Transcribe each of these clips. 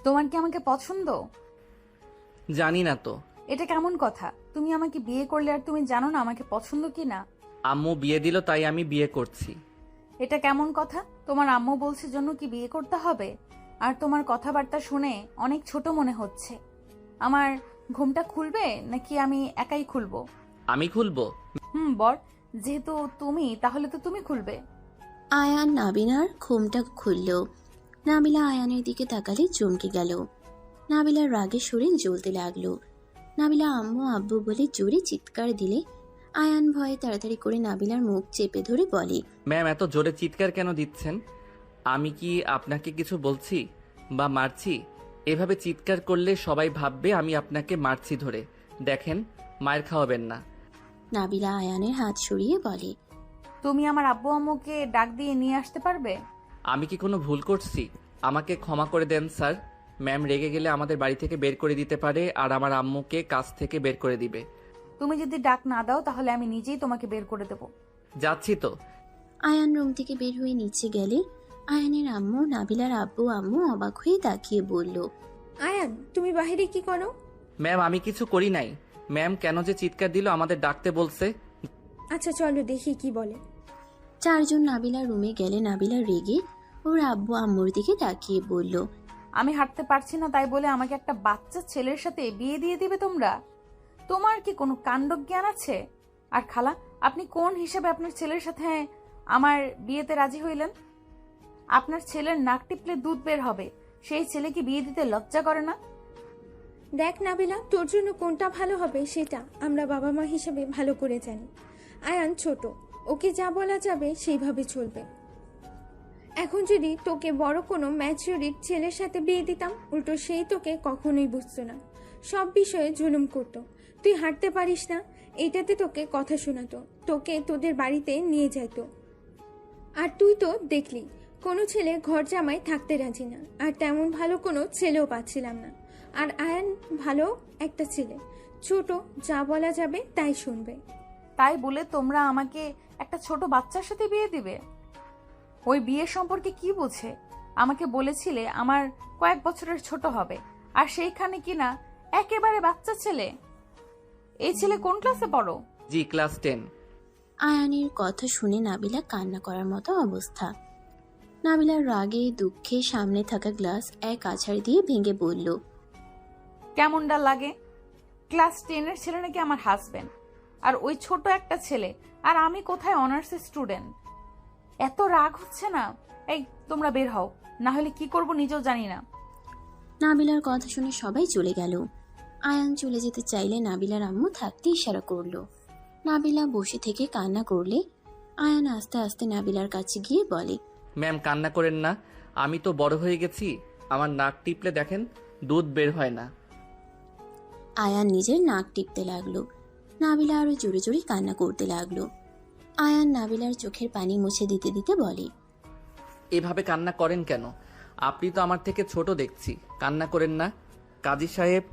তোমার কি আমাকে পছন্দ? জানি না তো। এটা কেমন কথা? তুমি আমাকে বিয়ে করলে আর তুমি জানো না আমাকে পছন্দ কি না? আম্মু বিয়ে দিল তাই আমি বিয়ে করছি। এটা কেমন কথা? তোমার আম্মু বলছে জন্য কি বিয়ে করতে হবে? আর তোমার কথাবার্তা শুনে অনেক ছোট মনে হচ্ছে। আমার ঘুমটা খুলবে নাকি আমি একাই খুলবো? আমি খুলবো। বর, যেহেতু তুমি, তাহলে তো তুমি খুলবে। আয়ান নাবিলার ঘুমটা খুলল। নাবিলা আয়ানের দিকে তাকালে চমকে গেল। নাবিলার রাগে শরীর জ্বলতে লাগলো। নাবিলা আম্মু আব্বু বলে জোরে চিৎকার দিলে আয়ান ভয়ে তাড়াতাড়ি করে নাবিলার মুখ চেপে ধরে বলে, ম্যাম এত জোরে চিৎকার কেন দিচ্ছেন? আমি কি আপনাকে কিছু বলছি বা মারছি? এভাবে চিৎকার করলে সবাই ভাববে আমি আপনাকে মারছি ধরে। দেখেন, মায়ের খাওয়াবেন না। নাবিলা আয়ানের হাত সরিয়ে বলে, তুমি আমার আব্বু আম্মুকে ডাক দিয়ে নিয়ে আসতে পারবে? আমি কি কোনো ভুল করছি? আমাকে ক্ষমা করে দেন স্যার। ম্যাম রেগে গেলে আমাদের বাড়ি থেকে বের করে দিতে পারে আর আমার আম্মুকে কাজ থেকে বের করে দিবে। তুমি যদি ডাক না দাও তাহলে আমি নিজেই তোমাকে বের করে দেব। যাচ্ছি তো। আয়ান রুম থেকে বের হয়ে নিচে গেলে আয়ানের আম্মু নাবিলার আব্বু আম্মু অবাক হয়ে তাকিয়ে বলল, আয়ান, তুমি বাহিরে কি করো? ম্যাম আমি কিছু করি নাই। ম্যাম কেন যে চিৎকার দিল আমাদের ডাকতে বলছে। আচ্ছা চলো দেখি কি বলে। চারজন নাবিলার রুমে গেলে নাবিলা রেগে ওর আব্বু আম্মুর দিকে তাকিয়ে বলল, আমি হাঁটতে পারছি না তাই বলে আমাকে একটা বাচ্চা ছেলের সাথে বিয়ে দিয়ে দিবে তোমরা? তোমার কি কোনো কাণ্ডজ্ঞান আছে? আর খালা, আপনি কোন হিসাবে আপনার ছেলের সাথে আমার বিয়েতে রাজি হইলেন? আপনার ছেলের নাক টিপলে দুধ বের হবে, সেই ছেলেকে বিয়ে দিতে লজ্জা করে না? দেখ নাবিলা, তোর জন্য কোনটা ভালো হবে সেটা আমরা বাবা মা হিসেবে ভালো করে জানি। আয়ান ছোট, ওকে যা বলা যাবে সেইভাবে চলবে। এখন যদি তোকে বড় কোনো ম্যাচিউরিট ছেলের সাথে বিয়ে দিতাম, উল্টো সেই তোকে কখনোই বুঝতো না, সব বিষয়ে জুলুম করতো। তুই হাঁটতে পারিস না, এইটাতে তোকে কথা শোনাতো, তোকে তোদের বাড়িতে নিয়ে যাইতো। আর তুই তো দেখলি কোনো ছেলে ঘর জামাই থাকতে রাজি না, আর তেমন ভালো কোনো ছেলেও পাচ্ছিলাম না। আর আয়ান ভালো একটা ছেলে, ছোট, যা বলা যাবে তাই শুনবে। তাই বলে তোমরা আমাকে একটা ছোট বাচ্চার সাথে বিয়ে দিবে? ওই বিয়ে সম্পর্কে কি বুঝে? আমাকে বলেছিলে আমার কয়েক বছরের ছোট হবে, আর সেইখানে কিনা একেবারে বাচ্চা ছেলে। এই ছেলে কোন ক্লাসে পড়ো? জি ক্লাস 10। আয়ানের কথা শুনে নাবিলা কান্না করার মতো অবস্থা। নাবিলার রাগে দুঃখে সামনে থাকা গ্লাস এক আছাড় দিয়ে ভেঙে বলল, কেমনটা লাগে? ক্লাস 10-এর ছেলে নাকি আমার হাজবেন্ড, আর ওই ছোট একটা ছেলে, আর আমি কোথায় অনার্সের স্টুডেন্ট। এত রাগ হচ্ছে না? এই তোমরা বের হও, না হলে কি করব নিজেও জানি না। নাবিলার কথা শুনে সবাই চলে গেল। আয়ান চলে যেতে চাইলে নাবিলার আম্মু থাকতে ইশারা করলো। নাবিলা বসে থেকে কান্না করলে আয়ান আস্তে আস্তে নাবিলার কাছে গিয়ে বলে, ম্যাম কান্না করেন না, আমি তো বড় হয়ে গেছি। আমার নাক টিপলে দেখেন দুধ বের হয় না। আয়ান নিজের নাক টিপতে লাগলো। নাবিলা আরো জোরে জোরে কান্না করতে লাগলো। আয়ান নাবিলার চোখের পানি মুছে দিতে দিতে বলে, এভাবে কান্না করেন কেন? আপনি তো আমার থেকে ছোট দেখছি। কান্না করেন না। কাজী সাহেব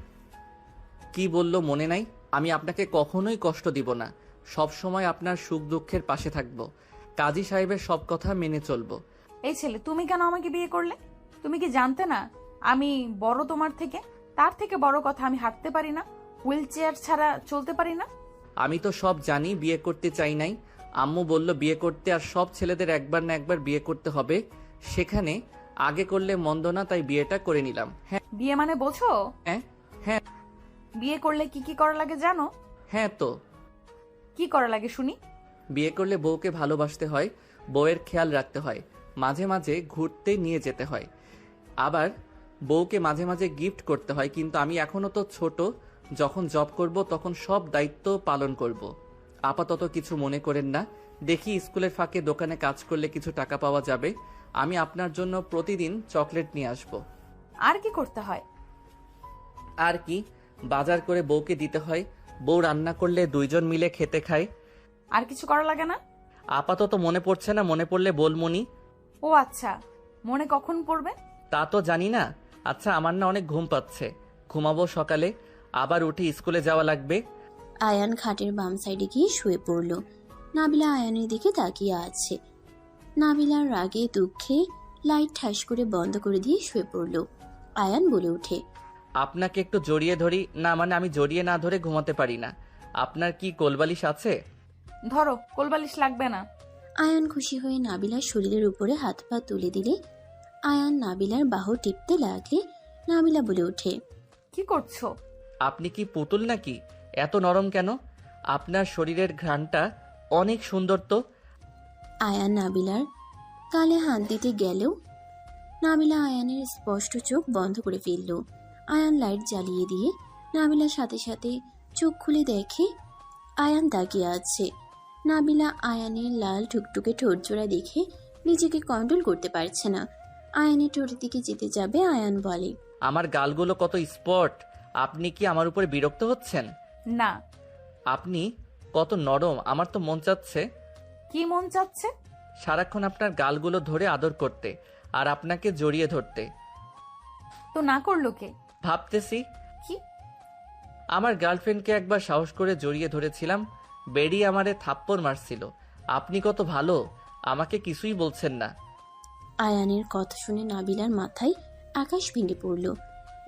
কি বলল মনে নাই? আমি আপনাকে কখনোই কষ্ট দিব না, সব সময় আপনার সুখ দুঃখের পাশে থাকব। কাজী সাহেবের সব কথা মেনে চলবো। এই ছেলে, তুমি কেন আমাকে বিয়ে করলে? তুমি কি জানতে না আমি বড় তোমার থেকে? তার থেকে বড় কথা, আমি হাঁটতে পারি না, হুইল চেয়ার ছাড়া চলতে পারি না। আমি তো সব জানি, বিয়ে করতে চাই নাই। আম্মু বলল বিয়ে করতে, আর সব ছেলেদের একবার না একবার বিয়ে করতে হবে। সেখানে আগে করলে মন্দ না, তাই বিয়েটা করে নিলাম। হ্যাঁ। বিয়ে মানে বোঝো? হ্যাঁ হ্যাঁ। বিয়ে করলে কি কি করা লাগে জানো? হ্যাঁ তো। কি করা লাগে শুনি? বিয়ে করলে বউকে ভালোবাসতে হয়, বউয়ের খেয়াল রাখতে হয়, মাঝে মাঝে ঘুরতে নিয়ে যেতে হয়, আবার বউকে মাঝে মাঝে গিফট করতে হয়। কিন্তু আমি এখনো তো ছোট, যখন জব করব তখন সব দায়িত্ব পালন করব। আপাতত কিছু মনে করেন না। দেখি স্কুলের ফাঁকে দোকানে কাজ করলে কিছু টাকা পাওয়া যাবে। আমি আপনার জন্য প্রতিদিন চকলেট নিয়ে আসব। আর কি করতে হয়? আর কি, বাজার করে বউকে দিতে হয়। বউ রান্না করলে দুইজন মিলে খেতে খায়। আর কিছু করা লাগে না? আপাতত মনে পড়ছে না, মনে পড়লে বলমনি। ও আচ্ছা, মনে কখন পড়বে? তা তো জানি না। আচ্ছা আমার না অনেক ঘুম পাচ্ছে, ঘুমাবো, সকালে আবার উঠে স্কুলে যাওয়া লাগবে। আয়ান খাটের বাম সাইডে গিয়ে শুয়ে পড়ল। নাবিলা আয়ানের দিকে তাকিয়ে আছে। নাবিলার রাগে দুঃখে লাইট ঠাস করে বন্ধ করে দিয়ে শুয়ে পড়ল। আয়ান বলে ওঠে। আপনাকে একটু জড়িয়ে ধরি না, মানে আমি জড়িয়ে না ধরে ঘুমাতে পারি না। আপনার কি কোলবালিশ আছে? ধরো, কোলবালিশ লাগবে না। আয়ান খুশি হয়ে নাবিলার শরীরের উপরে হাত পা তুলে দিলে আয়ান নাবিলার বাহু টিপতে লাগলে নাবিলা বলে ওঠে। কি করছো? আপনি কি পুতুল নাকি? এত নরম কেন? আপনার শরীরের ঘ্রাণটা অনেক সুন্দর তো। আয়ান নাবিলার গালে হাত দিতে গেলেও নাবিলা আয়ানের স্পষ্ট চোখ বন্ধ করে ফেলল। আয়ান লাইট জ্বালিয়ে দিয়ে নাবিলার সাথে সাথে চোখ খুলে দেখে আয়ান তাকিয়ে আছে। নাবিলা আয়ানের লাল টুকটুকে ঠোঁটজোড়া দেখে নিজেকে কন্ট্রোল করতে পারছে না। আয়ানের ঠোঁটের দিকে যেতে যাবে আয়ান বলে। আমার গালগুলো কত স্পট! আপনি কি আমার উপরে বিরক্ত হচ্ছেন? না। আপনি কত নরম, আমার তো মন চাচ্ছে কি মন চাচ্ছে? সারাক্ষণ আপনার গালগুলো ধরে আদর করতে আর আপনাকে জড়িয়ে ধরতে। তো না করলো কে? ভাবতেছি কি? আমার গার্লফ্রেন্ডকে একবার সাহস করে জড়িয়ে ধরেছিলাম, বেরিয়ে আমারে থাপ্পড় মারছিল। আপনি কত ভালো, আমাকে কিছুই বলছেন না। আয়ানের কথা শুনে নাবিলার মাথায় আকাশ ভেঙে পড়ল।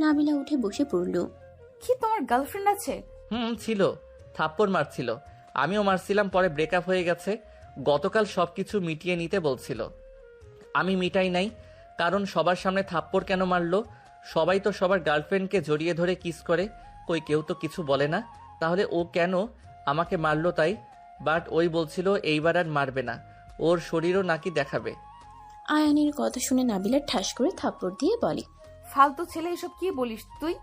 নাবিলা উঠে বসে পড়ল। কি, তোমার গার্লফ্রেন্ড আছে? ছিল, থাপ্পড় মারছিল, আমিও মারছিলাম, পরে ব্রেকআপ হয়ে গেছে। গতকাল সবকিছু মিটিয়ে নিতে বলছিল, আমি মিটাই নাই। কারণ সবার সামনে থাপ্পড় কেন মারলো? সবাই তো সবার গার্লফ্রেন্ডকে জড়িয়ে ধরে কিস করে, কই কেউ তো কিছু বলে না। তাহলে ও কেন আমাকে মারলো তাই? বাট ওই বলছিল এইবার আর মারবে না, ওর শরীরও নাকি দেখাবে। আয়ানের কথা শুনে নাবিলা ঠাস করে থাপ্পড় দিয়ে বলে। ফালতু ছেলে, এসব কি বলিস তুই?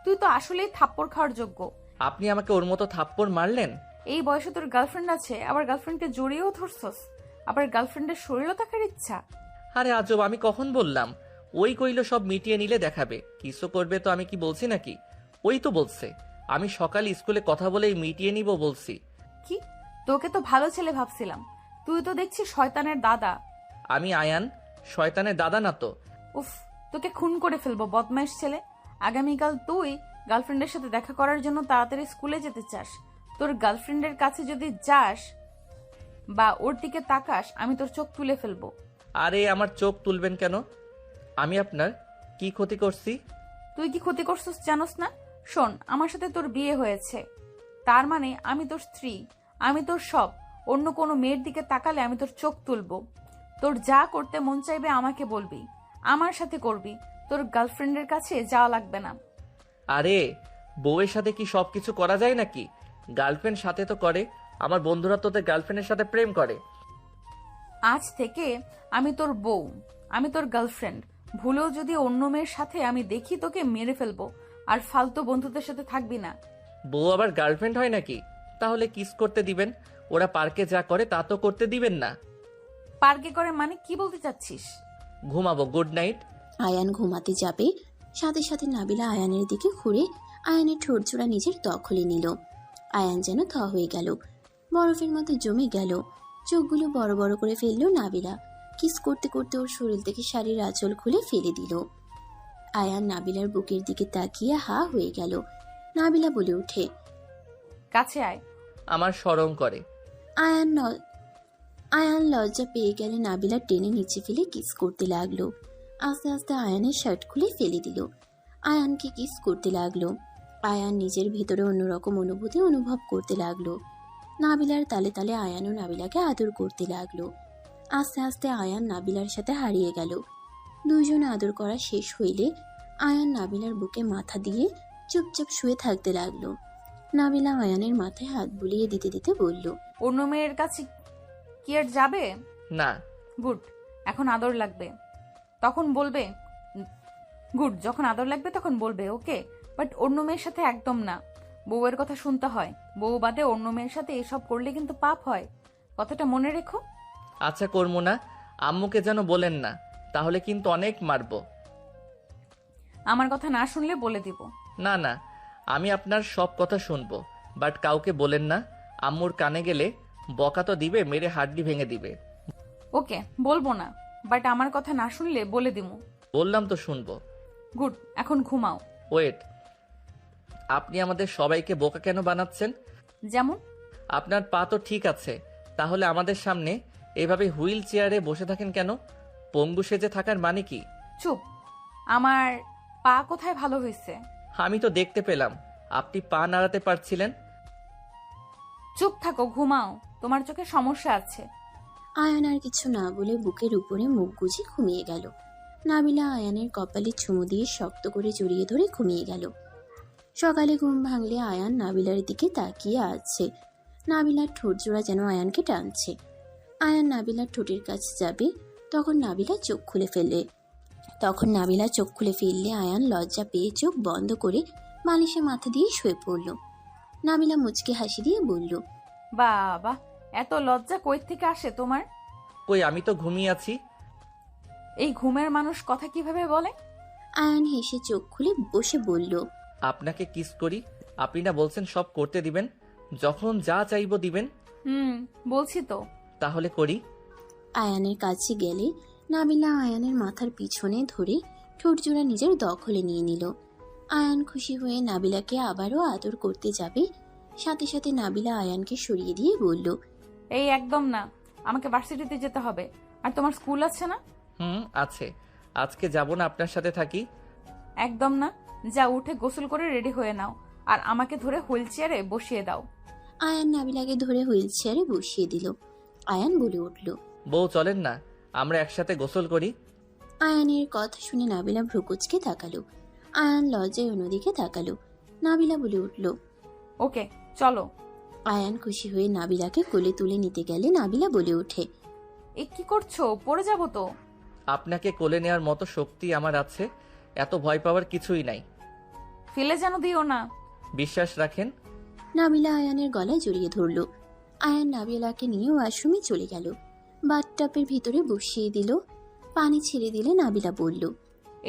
তুই তো আসলেই থাপ্পড় খাওয়ার যোগ্য। আপনি আমাকে ওর মতো থাপ্পড় মারলেন? এই বয়সে তোর গার্লফ্রেন্ড আছে, আবার গার্লফ্রেন্ডকে জড়িয়েও ধরছস, আবার গার্লফ্রেন্ডের শরীরও দেখার ইচ্ছা। আরে আজব, আমি কখন বললাম? ওই কইল সব মিটিয়ে নিলে দেখাবে, কিছু করবে তো আমি কি বলছি নাকি? ওই তো বলছে আমি সকালে স্কুলে কথা বলেই মিটিয়ে নিব বলছি। কি? তোকে তো ভালো ছেলে ভাবছিলাম, তুই তো দেখছি শয়তানের দাদা। আমি আয়ান শয়তানের দাদা না তো। উফ, তোকে খুন করে ফেলবো বদমাইশ ছেলে। আগামীকাল তুই গার্লফ্রেন্ডের সাথে দেখা করার জন্য তাড়াতাড়ি স্কুলে যেতে চাস, তোর গার্লফ্রেন্ডের কাছে যদি যাস বা ওর দিকে তাকাস, আমি তোর চোখ তুলে ফেলবো। আরে আমার চোখ তুলবেন কেন? আমি আপনার কি ক্ষতি করছি? তুই কি ক্ষতি করছিস জানোস না? শোন, আমার সাথে তোর বিয়ে হয়েছে, তার মানে আমি তোর স্ত্রী, আমি তোর সব। অন্য কোনো মেয়ের দিকে তাকালে আমি তোর চোখ তুলবো। তোর যা করতে মন চাইবে আমাকে বলবি, আমার সাথে করবি, তোর গার্লফ্রেন্ডের কাছে যাওয়া লাগবে না। আরে বউয়ের সাথে কি সবকিছু করা যায় নাকি? গার্লফ্রেন্ড সাথে তো করে, আমার বন্ধুরা তোদের গার্লফ্রেন্ডের সাথে প্রেম করে। আজ থেকে আমি তোর বউ, আমি তোর গার্লফ্রেন্ড। ভুলেও যদি অন্য মেয়ের সাথে আমি দেখি, তোকে মেরে ফেলবো। আর ফালতু বন্ধুদের সাথে থাকবি না। বউ আবার গার্লফ্রেন্ড হয় নাকি? তাহলে কিস করতে দিবেন? ওরা পার্কে যা করে তা তো করতে দিবেন না। পার্কে করে মানে কি বলতে চাচ্ছিস? ঘুমাবো, গুড নাইট। আয়ান ঘুমাতে যাবে, সাথে সাথে নাবিলা আয়ানের দিকে ঘুরে আয়ানের ঠোঁটজোড়া নিজের দখলে নিল। আয়ান যেন থ হয়ে গেল, বরফের মতো জমে গেল। চোখগুলো বড় বড় করে ফেললো নাবিলা। কিস করতে করতে ওর শরীর থেকে শাড়ির আঁচল খুলে ফেলে দিল। আয়ান নাবিলার বুকের দিকে তাকিয়ে হা হয়ে গেল। নাবিলা বলে ওঠে। কাছে আয়। আমার শরম করে। আয়ান লজ্জা পেয়ে গেলে নাবিলা টেনে নিচে ফেলে কিস করতে লাগলো। আস্তে আস্তে আয়ানের শার্ট খুলে ফেলে দিল। আয়ানকে কিস করতে লাগলো। আয়ান নিজের ভিতরে অন্যরকম অনুভূতি অনুভব করতে লাগলো। নাবিলার তালে তালে আয়ানও নাবিলাকে আদর করতে লাগলো। আস্তে আস্তে আয়ান নাবিলার সাথে হারিয়ে গেল। দুইজন আদর করা শেষ হইলে আয়ান নাবিলার বুকে মাথা দিয়ে চুপচাপ শুয়ে থাকতে লাগলো। নাবিলা আয়ানের মাথায় হাত বুলিয়ে দিতে দিতে বলল। অন্য মেয়ের কাছে কি আর যাবে? না। গুড, এখন আদর লাগবে তখন বলবে। গুড, যখন আদর লাগবে তখন বলবে, ওকে? বাট অন্য মেয়ের সাথে একদম না। বউয়ের কথা শুনতে হয়। বউ বাদে অন্য মেয়ের সাথে এসব করলে কিন্তু পাপ হয়, কথাটা মনে রেখো। আচ্ছা করবো না, আম্মুকে যেন বলেন না, তাহলে কিন্তু অনেক মারবো। আমার কথা না শুনলে বলে দিব। না না, আমি আপনার সব কথা শুনবো, বাট কাউকে বলেন না। আম্মুর কানে গেলে বকা তো দিবে, মেরে হাড্ডি ভেঙে দিবে। ওকে, বলবো না, বাট আমার কথা না শুনলে বলে দিমু। বললাম তো শুনবো। গুড, এখন ঘুমাও। ওয়েট, আপনি আমাদের সবাইকে বোকা কেন বানাচ্ছেন? যেমন? আপনার পা তো ঠিক আছে, তাহলে আমাদের সামনে এভাবে হুইল চেয়ারে বসে থাকেন কেন? পঙ্গু সেজে থাকার মানে কি? চুপ। আমার পা কোথায় ভালো হয়েছে? আমি তো দেখতে পেলাম আপনি পা নাড়াতে পারছিলেন। চুপ থাকো, ঘুমাও, তোমার চোখে সমস্যা আছে। আয়ান আর কিছু না বলে বুকের উপরে মুখ গুজে ঘুমিয়ে গেল। নাবিলা আয়ানের কপালে চুমু দিয়ে শক্ত করে জড়িয়ে ধরে ঘুমিয়ে গেল। সকালে ঘুম ভাঙলে আয়ান নাবিলার দিকে তাকিয়ে আছে। নাবিলার ঠোঁট জোড়া যেন আয়ানকে টানছে। আয়ান নাবিলার ঠোঁটের কাছে যাবে, তখন নাবিলা চোখ খুলে ফেললে আয়ান লজ্জা পেয়ে চোখ বন্ধ করে বালিশে মাথা দিয়ে শুয়ে পড়ল। নাবিলা মুচকে হাসি দিয়ে বলল, বাবা, এত লজ্জা কই থেকে আসে তোমার? কই, আমি তো ঘুমিয়ে আছি। এই ঘুমের মানুষ কথা কিভাবে বলে? আয়ান হেসে চোখ খুলে বসে বলল, আপনাকে কিস করি, আপনি না বলছেন সব করতে দিবেন, যখন যা চাইবো দিবেন। বলছি তো। তাহলে করি। আয়ানের কাছে গেলে নাবিলা আয়ানের মাথার পিছনে ধরে ঠোঁট জোড়া নিজের দখলে নিয়ে নিল। আয়ান খুশি হয়ে নাবিলাকে আবারও আদর করতে যাবে, সাথে সাথে নাবিলা আয়ানকে সরিয়ে দিয়ে বলল, এই একদম না, আমাকে ভার্সিটিতে যেতে হবে। আর তোমার স্কুল আছে না? আছে। আজকে যাব না, আপনার সাথে থাকি। একদম না, যা উঠে গোসল করে রেডি হয়ে নাও, আর আমাকে ধরে হুইল চেয়ারে বসিয়ে দাও। আয়ান নাবিলাকে ধরে হুইল চেয়ারে বসিয়ে দিল। আয়ান বলে উঠল, বউ চলেন না, আমরা একসাথে গোসল করি। আয়ানের কথা শুনে নাবিলা ভ্রুকুচকে তাকালো। আয়ান লজ্জায় অন্যদিকে তাকালো। নাবিলা বলে উঠল, ওকে চলো। আয়ান খুশি হয়ে নাবিলাকে কোলে তুলে নিতে গেলে নাবিলা বলে ওঠে, এ কি করছো? পড়ে যাবো তো। আপনাকে কোলে নেওয়ার মতো শক্তি আমার আছে, এত ভয় পাওয়ার কিছুই নাই। ফেলে যেন দিও না। বিশ্বাস রাখেন। নাবিলা আয়ানের গলায় জড়িয়ে ধরল। আয়ান নাবিলাকে নিয়ে ওয়াশরুমে চলে গেল। বাথটাবের ভিতরে বসিয়ে দিল। পানি ছেড়ে দিলে নাবিলা বলল,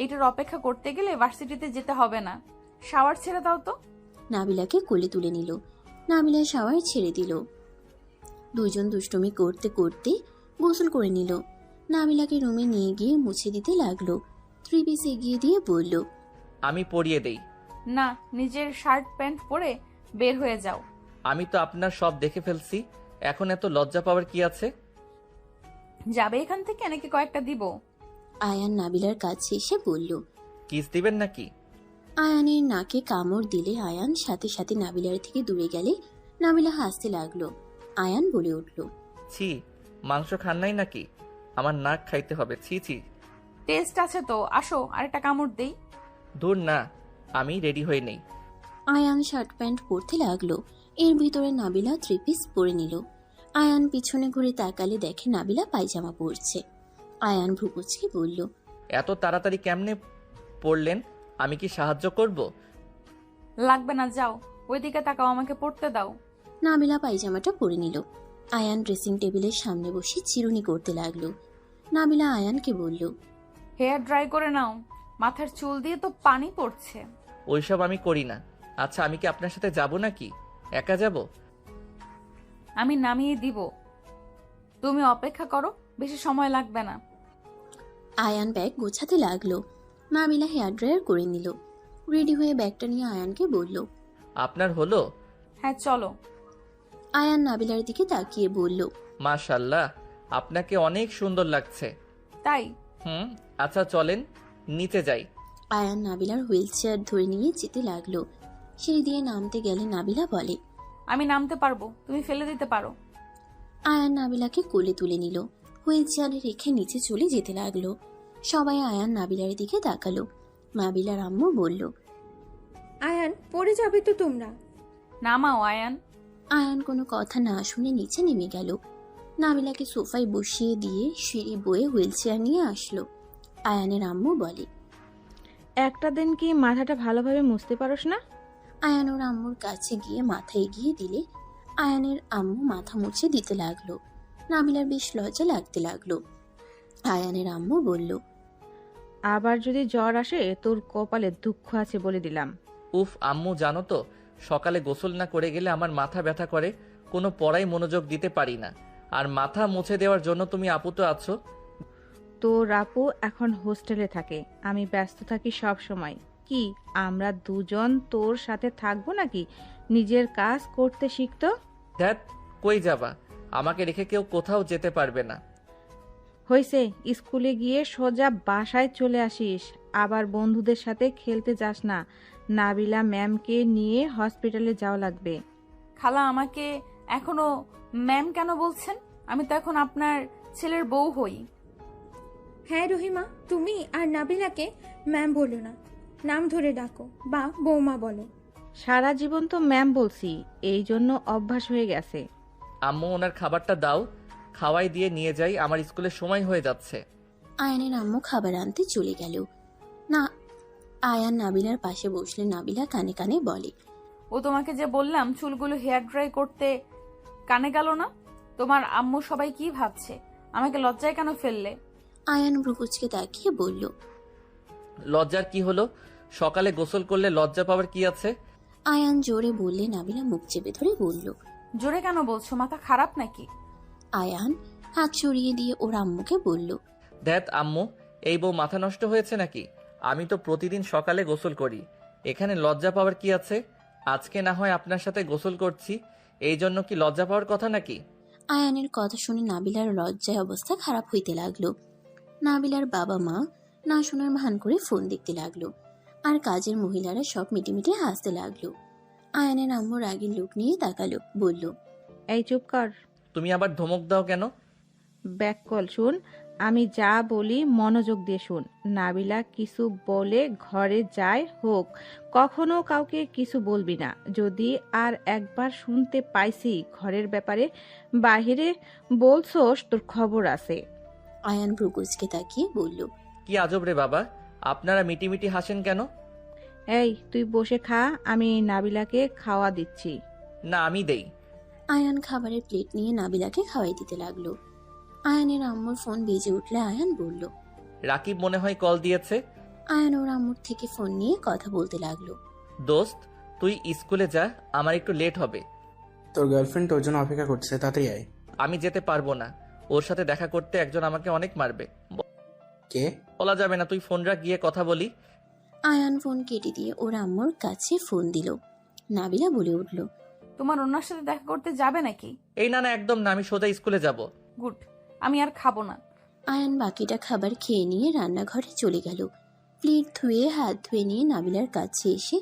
এইটার অপেক্ষা করতে গেলে ভার্সিটিতে যেতে হবে না। শাওয়ার ছেড়ে দাও তো। নাবিলাকে কোলে তুলে নিল। নাবিলা শাওয়ার ছেড়ে দিল। দুইজন দুষ্টুমি করতে করতে গোসল করে নিল। নাবিলাকে রুমে নিয়ে গিয়ে মুছে দিতে লাগলো। ত্রিপিস এগিয়ে দিয়ে বলল, আমি পরিয়ে দেই। না, নিজের শার্ট প্যান্ট পরে বের হয়ে যাও। আমি তো আপনার সব দেখে ফেলছি, এখন এত লজ্জা পাওয়ার কি আছে? যাবে এখান থেকে নাকি কয়েকটা দিব? আয়ান নাবিলার কাছে এসে বলল। কিস দিবেন নাকি? আয়ানের নাকে কামড় দিলে আয়ান সাথে সাথে নাবিলার থেকে দূরে গেলে নাবিলা হাসতে লাগলো। আয়ান বলে উঠল, ছি, মাংস খান নাই নাকি? আমার নাক খাইতে হবে, ছি ছি। টেস্ট আছে তো, আসো আরেকটা কামড় দেই। দূর না, আমি রেডি হয়ে নেই। আয়ান শার্ট প্যান্ট পরতে লাগলো। এর ভিতরে নাবিলা ত্রিপিস পরে নিল। আয়ান পিছনে ঘুরে তাকালে দেখে নাবিলা পায়জামা পরছে। আয়ান ভ্রুকুচকে বলল, এত তাড়াতাড়ি কেমনে পড়লেন? আমি কি সাহায্য করব? লাগবে না, যাও ওইদিকে তাকাও, আমাকে পড়তে দাও। নাবিলা পায়জামাটা পরে নিল। আয়ান ড্রেসিং টেবিলের সামনে বসে চিরুনি করতে লাগলো। নাবিলা আয়ানকে বলল, হেয়ার ড্রাই করে নাও, মাথার চুল দিয়ে তো পানি পড়ছে। ওইসব আমি করি না। আচ্ছা, আমি কি আপনার সাথে যাব নাকি? একা যাব? আমি নামিয়ে দিব, তুমি অপেক্ষা করো, বেশি সময় লাগবে না। আয়ান ব্যাগ গোছাতে লাগলো। নাবিলা হেয়ার ড্রায়ার করে নিল। রেডি হয়ে ব্যাগটা নিয়ে আয়ানকে বলল, আপনার হলো? হ্যাঁ চলো। আয়ান নাবিলার দিকে তাকিয়ে বলল, মাশাআল্লাহ, আপনাকে অনেক সুন্দর লাগছে। তাই? আচ্ছা চলেন, নিচে যাই। আয়ান নাবিলার হুইল চেয়ার ধরে নিয়ে যেতে লাগলো। সিঁড়ি দিয়ে নামতে গেলে নাবিলা বলে, আমি নামতে পারবো, তুমি ফেলে দিতে পারো। আয়ান নাবিলাকে কোলে তুলে নিল। হুইল চেয়ারে রেখে নিচে চলে যেতে লাগলো। সবাই আয়ান নাবিলার দিকে তাকালো। নাবিলার আম্মু বলল, আয়ান পড়ে যাবে তো তোমরা। নামাও আয়ান। আয়ান কোনো কথা না শুনে নিচে নেমে গেল। নাবিলাকে সোফায় বসিয়ে দিয়ে সিঁড়ি বয়ে হুইল চেয়ার নিয়ে আসলো। আয়ানের আম্মু বলে, একটা দিন কি মাথাটা ভালোভাবে মুছতে পারোস না? আয়ান ওর আম্মুর কাছে গিয়ে মাথা এগিয়ে দিলে আয়ানের আম্মু মাথা মুছে দিতে লাগলো। নাবিলার বেশ লজ্জা লাগতে লাগলো। আয়ানের আম্মু বলল, আবার যদি জ্বর আসে তোর কপালে দুঃখ আছে বলে দিলাম। উফ আম্মু, জানো তো সকালে গোসল না করে গেলে আমার মাথা ব্যথা করে, কোনো পড়াই মনোযোগ দিতে পারি না। আর মাথা মুছে দেওয়ার জন্য তুমি আপু তো আছো। তোর আপু এখন হোস্টেলে থাকে, আমি ব্যস্ত থাকি সব সময়। কি আমরা দুজন তোর সাথে থাকবো নাকি? নিজের কাজ করতে শিখতো। ধ্যাত, কই যাবা? আমাকে রেখে কেউ কোথাও যেতে পারবে না। হয়েছে, স্কুলে গিয়ে সোজা বাসায় চলে আসিস, আবার বন্ধুদের সাথে খেলতে যাস না। নাবিলা ম্যামকে নিয়ে হসপিটালে যাওয়া লাগবে। খালা আমাকে এখনো ম্যাম কেন বলছেন? আমি তো এখন আপনার ছেলের বউ হই। হ্যাঁ রহিমা, তুমি আর নাবিলাকে ম্যাম বলো না, নাম ধরে ডাকো বা বৌমা বলো। সারা জীবন তো ম্যাম বলছি, এই জন্য অভ্যাস হয়ে গেছে। আম্মু ওনার খাবারটা দাও, খাওয়াই দিয়ে নিয়ে যাই, আমার স্কুলের সময় হয়ে যাচ্ছে। আয়ানের আম্মু খাবার আনতে চলে গেল। না, আয়ান নাবিলার পাশে বসলে নাবিলা কানে কানে বলে, ও তোমাকে যে বললাম চুলগুলো হেয়ার ড্রাই করতে, কানে গেল না? তোমার আম্মু সবাই কি ভাবছে? আমাকে লজ্জায় কেন ফেললে? আয়ান ভ্রুকুচকে তাকিয়ে বলল, লজ্জার কি হলো? সকালে গোসল করলে লজ্জা পাওয়ার কি আছে? আয়ান জোরে বললে নাবিলা মুখ চেপে ধরে বলল। জোরে কেন বলছো? মাথা খারাপ নাকি? আয়ান হাত সরিয়ে দিয়ে ওর আম্মুকে বলল, ধ্যাত আম্মু, এই বউ মাথা নষ্ট হয়েছে নাকি? আমি তো প্রতিদিন সকালে গোসল করি, এখানে লজ্জা পাওয়ার কি আছে? আজকে না হয় আপনার সাথে গোসল করছি, এই জন্য কি লজ্জা পাওয়ার কথা নাকি? আয়ানের কথা শুনে নাবিলার লজ্জায় অবস্থা খারাপ হইতে লাগলো। নাবিলার বাবা মা না শোনার ভান করে ফোন দেখতে লাগলো, আর কাজের মহিলারা সব মিটিমিটি হাসতে লাগলো। আয়ানের আম্মু রাগের লোক নিয়ে তাকালো, বলল, এই চুপ কর, তুমি আবার ধমক দাও কেন? ব্যাক কল শুন, আমি যা বলি মনোযোগ দিয়ে শুন। নাবিলা কিছু বলে ঘরে যায় হোক, কখনো কাউকে কিছু বলবি না। যদি আর একবার শুনতে পাইছি ঘরের ব্যাপারে বাহিরে বলছোস, তোর খবর আছে। আয়ান ভ্রুকুচকে তাকিয়ে বলল, কি আজব রে বাবা, আপনারা মিটিমিটি হাসেন কেন? এই তুই বসে খা, আমি নাবিলাকে খাওয়া দিচ্ছি। না, আমি দেই। আয়ান খাবারের প্লেট নিয়ে নাবিলাকে খাওয়াই দিতে লাগলো। আয়ানের আম্মুর ফোন বেজে উঠলে আয়ান বলল, রাকিব মনে হয় কল দিয়েছে। আয়ান ওর আম্মুর থেকে ফোন নিয়ে কথা বলতে লাগলো। দোস্ত, তুই স্কুলে যা, আমার একটু লেট হবে। তোর গার্লফ্রেন্ড তোর জন্য অপেক্ষা করছে, তাড়াতাড়ি আয়। আমি যেতে পারবো না, ওর সাথে দেখা করতে একজন আমাকে অনেক মারবে। কে? বলা যাবে না, তুই ফোন রাখ, গিয়ে কথা বলি। আয়ান ফোন কেটে দিয়ে ওর আম্মুর কাছে ফোন দিল। নাবিলা বলে উঠল, তোমার ওনার সাথে দেখা করতে যাবে নাকি? এই না না, একদম না, আমি সোজা স্কুলে যাব। গুড, আমি আর খাবো না। আয়ান বাকিটা খাবার খেয়ে নিয়ে রান্নাঘরে চলে গেল। প্লেট ধুয়ে হাত ধুয়ে নিয়ে নাবিলার কাছে এসে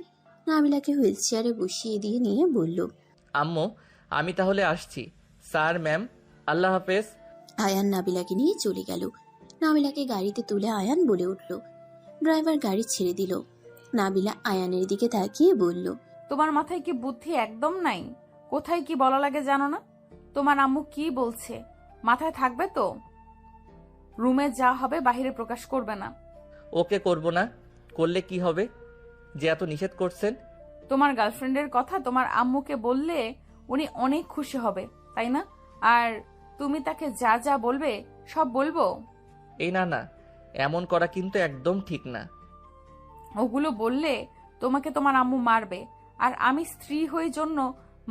নাবিলাকে হুইল চেয়ারে বসিয়ে দিয়ে নিয়ে বলল, আম্মু, আমি তাহলে আসছি। স্যার, ম্যাম, আল্লাহ হাফেজ। আয়ান নাবিলাকে নিয়ে চলে গেল। নাবিলাকে গাড়িতে তুলে আয়ান বলে উঠল। ড্রাইভার গাড়ি ছেড়ে দিল। নাবিলা আয়ানের দিকে তাকিয়ে বলল, তোমার মাথায় কি বুদ্ধি একদম নাই? কোথায় কি বলা লাগে জানো না? তোমার আম্মু কি বলছে মাথায় থাকবে তো? রুমে যা হবে বাইরে প্রকাশ করবে না। ওকে করব না, করলে কি হবে যে এত নিষেধ করছেন? তোমার গার্লফ্রেন্ডের কথা তোমার আম্মুকে বললে উনি অনেক খুশি হবে, তাই না? আর তুমি তাকে যা যা বলবে সব বলবো? এই না না, এমন করা কিন্তু একদম ঠিক না। ওগুলো বললে তোমাকে তোমার আম্মু মারবে, আর আমি স্ত্রী হয়ে জন্য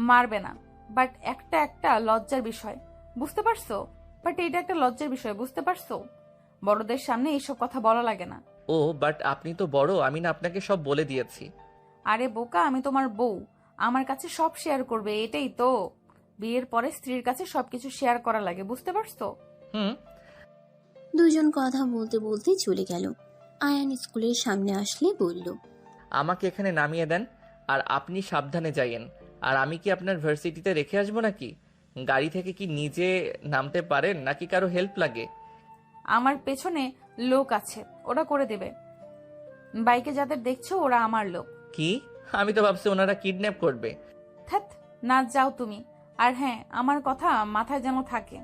মারবে না। বাট একটা একটা লজ্জার বিষয়, বুঝতে পারছো? বাট এটা একটা লজ্জার বিষয়, বুঝতে পারছো? বড়দের সামনে এইসব কথা বলা লাগে না। ও বাট আপনি তো বড়, আমি না আপনাকে সব বলে দিয়েছি। আরে বোকা, আমি তোমার বউ, আমার কাছে সব শেয়ার করবে, এটাই তো। বিয়ের পরে স্ত্রীর কাছে সবকিছু শেয়ার করা লাগে, বুঝতে পারছো? হুম। দুজন কথা বলতে বলতে চলে গেল। আয়ান স্কুলের সামনে আসলে বলল, আমাকে এখানে নামিয়ে দেন, আর আপনি সাবধানে যাইয়েন। আর আমি কি আপনার ভার্সিটিতে রেখে আসবো নাকি? গাড়ি থেকে কি নিজে নামতে পারেন নাকি কারো হেল্প লাগে? আমার পেছনে লোক আছে, ওরা করে দেবে। বাইকে যাদের দেখছো ওরা আমার লোক। কি? আমি তো ভাবছি ওনারা কিডন্যাপ করবে। ধ্যাৎ, না যাও তুমি। আর হ্যাঁ, আমার কথা মাথায় যেন থাকে।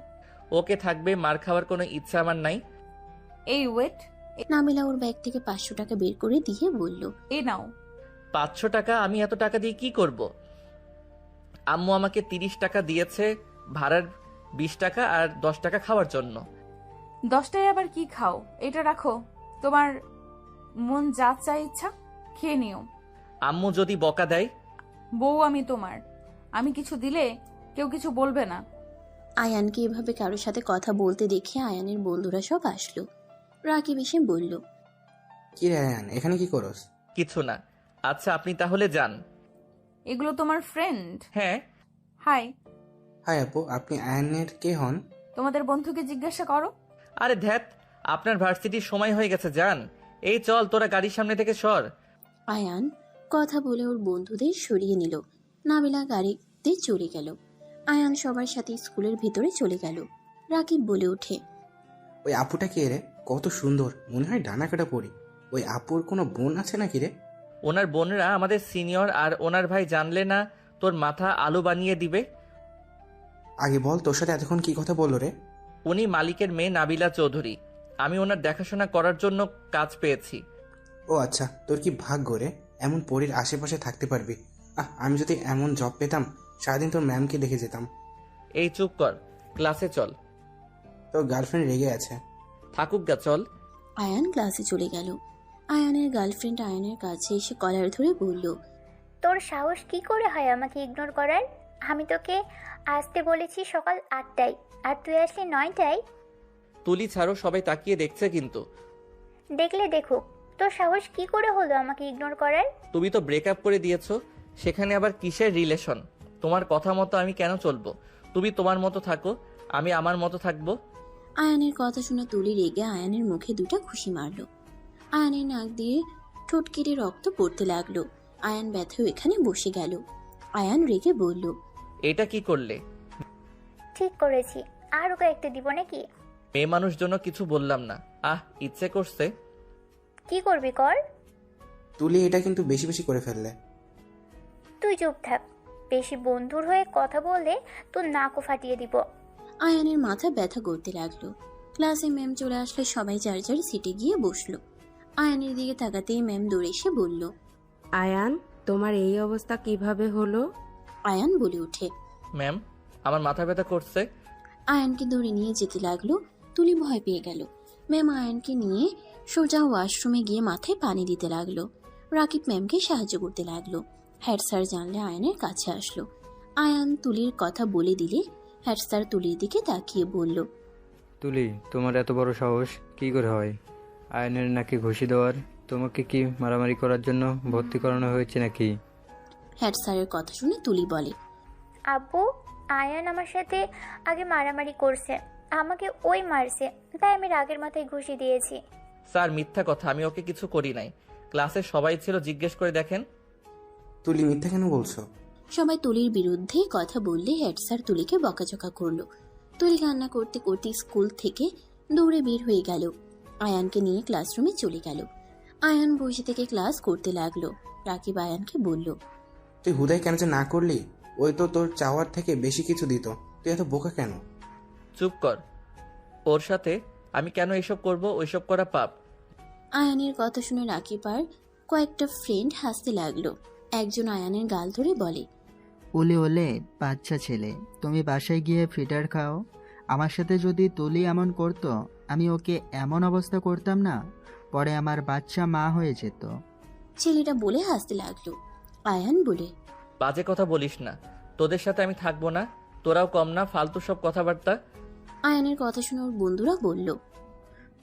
ওকে, থাকবে, মার খাওয়ার কোনো ইচ্ছা আমার নাই। এই ওয়েট, নাবিলা ওর ব্যাগ থেকে 500 টাকা বের করে দিয়ে বলল, এই নাও। 500 টাকা? আমি এত টাকা দিয়ে কি করব? আম্মু আমাকে 30 টাকা দিয়েছে ভাড়ার, 20 টাকা আর 10 টাকা খাওয়ার জন্য। 10টায় আবার কি খাও? এটা রাখো, তোমার মন যা চাই ইচ্ছা খেয়ে নিও। আম্মু যদি বকা দেয়? বউ আমি তোমার, আমি কিছু দিলে কেউ কিছু বলবে না। আয়ানকে এভাবে কারোর সাথে কথা বলতে দেখে আয়ানের বন্ধুরা সব আসলো। রাকিব এসে বলল, কি রে আয়ান, এখানে কি করস? কিছু না। আচ্ছা, আপনি তাহলে যান। এগুলো তোমার ফ্রেন্ড? হ্যাঁ। হাই। হাই আপু, আপনি আয়ানের কে হন? তোমাদের বন্ধুকে জিজ্ঞাসা করো। আরে ধ্যাত, আপনার ভার্সিটির সময় হয়ে গেছে, যান। এই চল, তোরা গাড়ির সামনে থেকে সর। আয়ান কথা বলে ওর বন্ধুদের সরিয়ে নিল। নাবিলা গাড়িতে চলে গেল। আয়ান সবার সাথে স্কুলের ভিতরে চলে গেল। রাকিব বলে ওঠে, ওই আপুটা কে রে? কত সুন্দর, মনে হয় ডানা কাটা পড়ি। ওই আপুর কোনো বোন আছে নাকি রে? ওনার বোনরা আমাদের সিনিয়র, আর ওনার ভাই জানলে না তোর মাথা আলু বানিয়ে দিবে। আগে বল, তোর সাথে এতক্ষণ কি কথা বললো রে? উনি মালিকের মেয়ে নাবিলা চৌধুরী। আমি ওনার দেখাশোনা করার জন্য কাজ পেয়েছি। ও আচ্ছা, তোর কি ভাগ্য রে, এমন পরীর আশেপাশে থাকতে পারবি। আমি যদি এমন জব পেতাম, সারাদিন তোর ম্যামকে দেখে যেতাম। এই চুপ কর, ক্লাসে চল। তোর গার্লফ্রেন্ড রেগে আছে। থাকুক গা, চল। আয়ান ক্লাসে চলে গেল। আয়ানের গার্লফ্রেন্ড আয়ানের কাছে এসে কলার ধরে বলল, তোর সাহস কি করে হয় আমাকে ইগনোর করার? আমি তোকে আসতে বলেছি সকাল 8টায়, আর তুই আসলি 9টায়। তুলি ছাড়ো, সবাই তাকিয়ে দেখছে কিন্তু। দেখলে দেখুক, তোর সাহস কি করে হলো আমাকে ইগনোর করার? তুমি তো ব্রেকআপ করে দিয়েছো, সেখানে আবার কিসের রিলেশন? তোমার কথা মতো আমি কেন চলবো? তুমি তোমার মতো থাকো, আমি আমার মতো থাকবো। আয়ানের কথা শুনে তুলি রেগে আয়ানের মুখে দুটো খুশি মারল। আয়ানের নাক দিয়ে ঠোঁট কেটে রক্ত পড়তে লাগলো। আয়ান ব্যথা এখানে বসে গেল। আয়ান রেগে বলল, এটা কি করলে? ঠিক করেছি, আর ওকে একটা দিব নাকি? মেয়ে মানুষ জন্য কিছু বললাম না, ইচ্ছে করছে। কি করবি কর। তুলি এটা কিন্তু বেশি বেশি করে ফেললে। তুই চুপ থাক, বেশি বন্ধুর হয়ে কথা বললে তোর নাকও ফাটিয়ে দিব। আয়ানের মাথা ব্যথা করতে লাগলো। ক্লাসে ম্যাম চলে আসলে সবাই যার যার সিটে গিয়ে বসলো। আয়ানের দিকে তাকাতেই ম্যাম দৌড়ে এসে বলল, আয়ান, তোমার এই অবস্থা কিভাবে হলো? আয়ান বলে ওঠে, ম্যাম, আমার মাথা ব্যথা করছে। আয়ানকে ধরে নিয়ে যেতে লাগলো। তুলি ভয় পেয়ে গেল। ম্যাম আয়ানকে নিয়ে সোজা ওয়াশরুমে গিয়ে মাথায় পানি দিতে লাগলো। রাকিব ম্যামকে সাহায্য করতে লাগলো। হেড স্যার জানলে আয়ানের কাছে আসলো। আয়ান তুলির কথা বলে দিলে হেড স্যার তুলির দিকে তাকিয়ে বলল, তুলি, তোমার এত বড় সাহস কি করে হয়? আয়নের নাকি ঘুষি দেওয়ার? তোমাকে কি মারামারি করার জন্য ভর্তি করানো হয়েছে নাকি? হেড স্যারের কথা শুনে তুলি বলে, আব্বু, আয়ান আমার সাথে আগে মারামারি করছে, আমাকে ওই মারছে, তাই আমি রাগের মাথায় ঘুষি দিয়েছি। স্যার মিথ্যা কথা, আমি ওকে কিছু করি নাই। ক্লাসে সবাই ছিল, জিজ্ঞেস করে দেখেন। তুলি মিথ্যা কেন বলছো? সবাই তুলির বিরুদ্ধে কথা বললে হেড স্যার তুলিকে বকাঝকা করলো। তুলি কান্না করতে করতে স্কুল থেকে দৌড়ে বের হয়ে গেল। আয়ানকে নিয়ে ক্লাসরুমে চলে গেল। আয়ান বসে থেকে ক্লাস করতে লাগলো। রাকিব আয়ানকে বলল, তুই হুদাই কেন যে না করলি? ওই তো তোর চাওয়ার থেকে বেশি কিছু দিত। তুই এত বোকা কেন? চুপ কর, ওর সাথে আমি কেন এসব করব? ওইসব করা পাপ। আয়ানের কথা শুনে রাকিব আর কয়েকটা ফ্রেন্ড হাসতে লাগলো। একজন আয়ানের গাল ধরে বলে, ওলে ওলে বাচ্চা ছেলে, তুমি বাসায় গিয়ে ফিডার খাও। আমার সাথে যদি তুলি এমন করতো, আমি ওকে এমন অবস্থা করতাম না, পরে আমার বাচ্চা মা হয়ে যেত। ছেলেটা বলে হাসতে লাগলো। আয়ান বলে, বাজে কথা বলিস না, তোদের সাথে আমি থাকবো না। তোরাও কম না, ফালতু সব কথাবার্তা। আয়ানের কথা শুনে ওর বন্ধুরা বলল,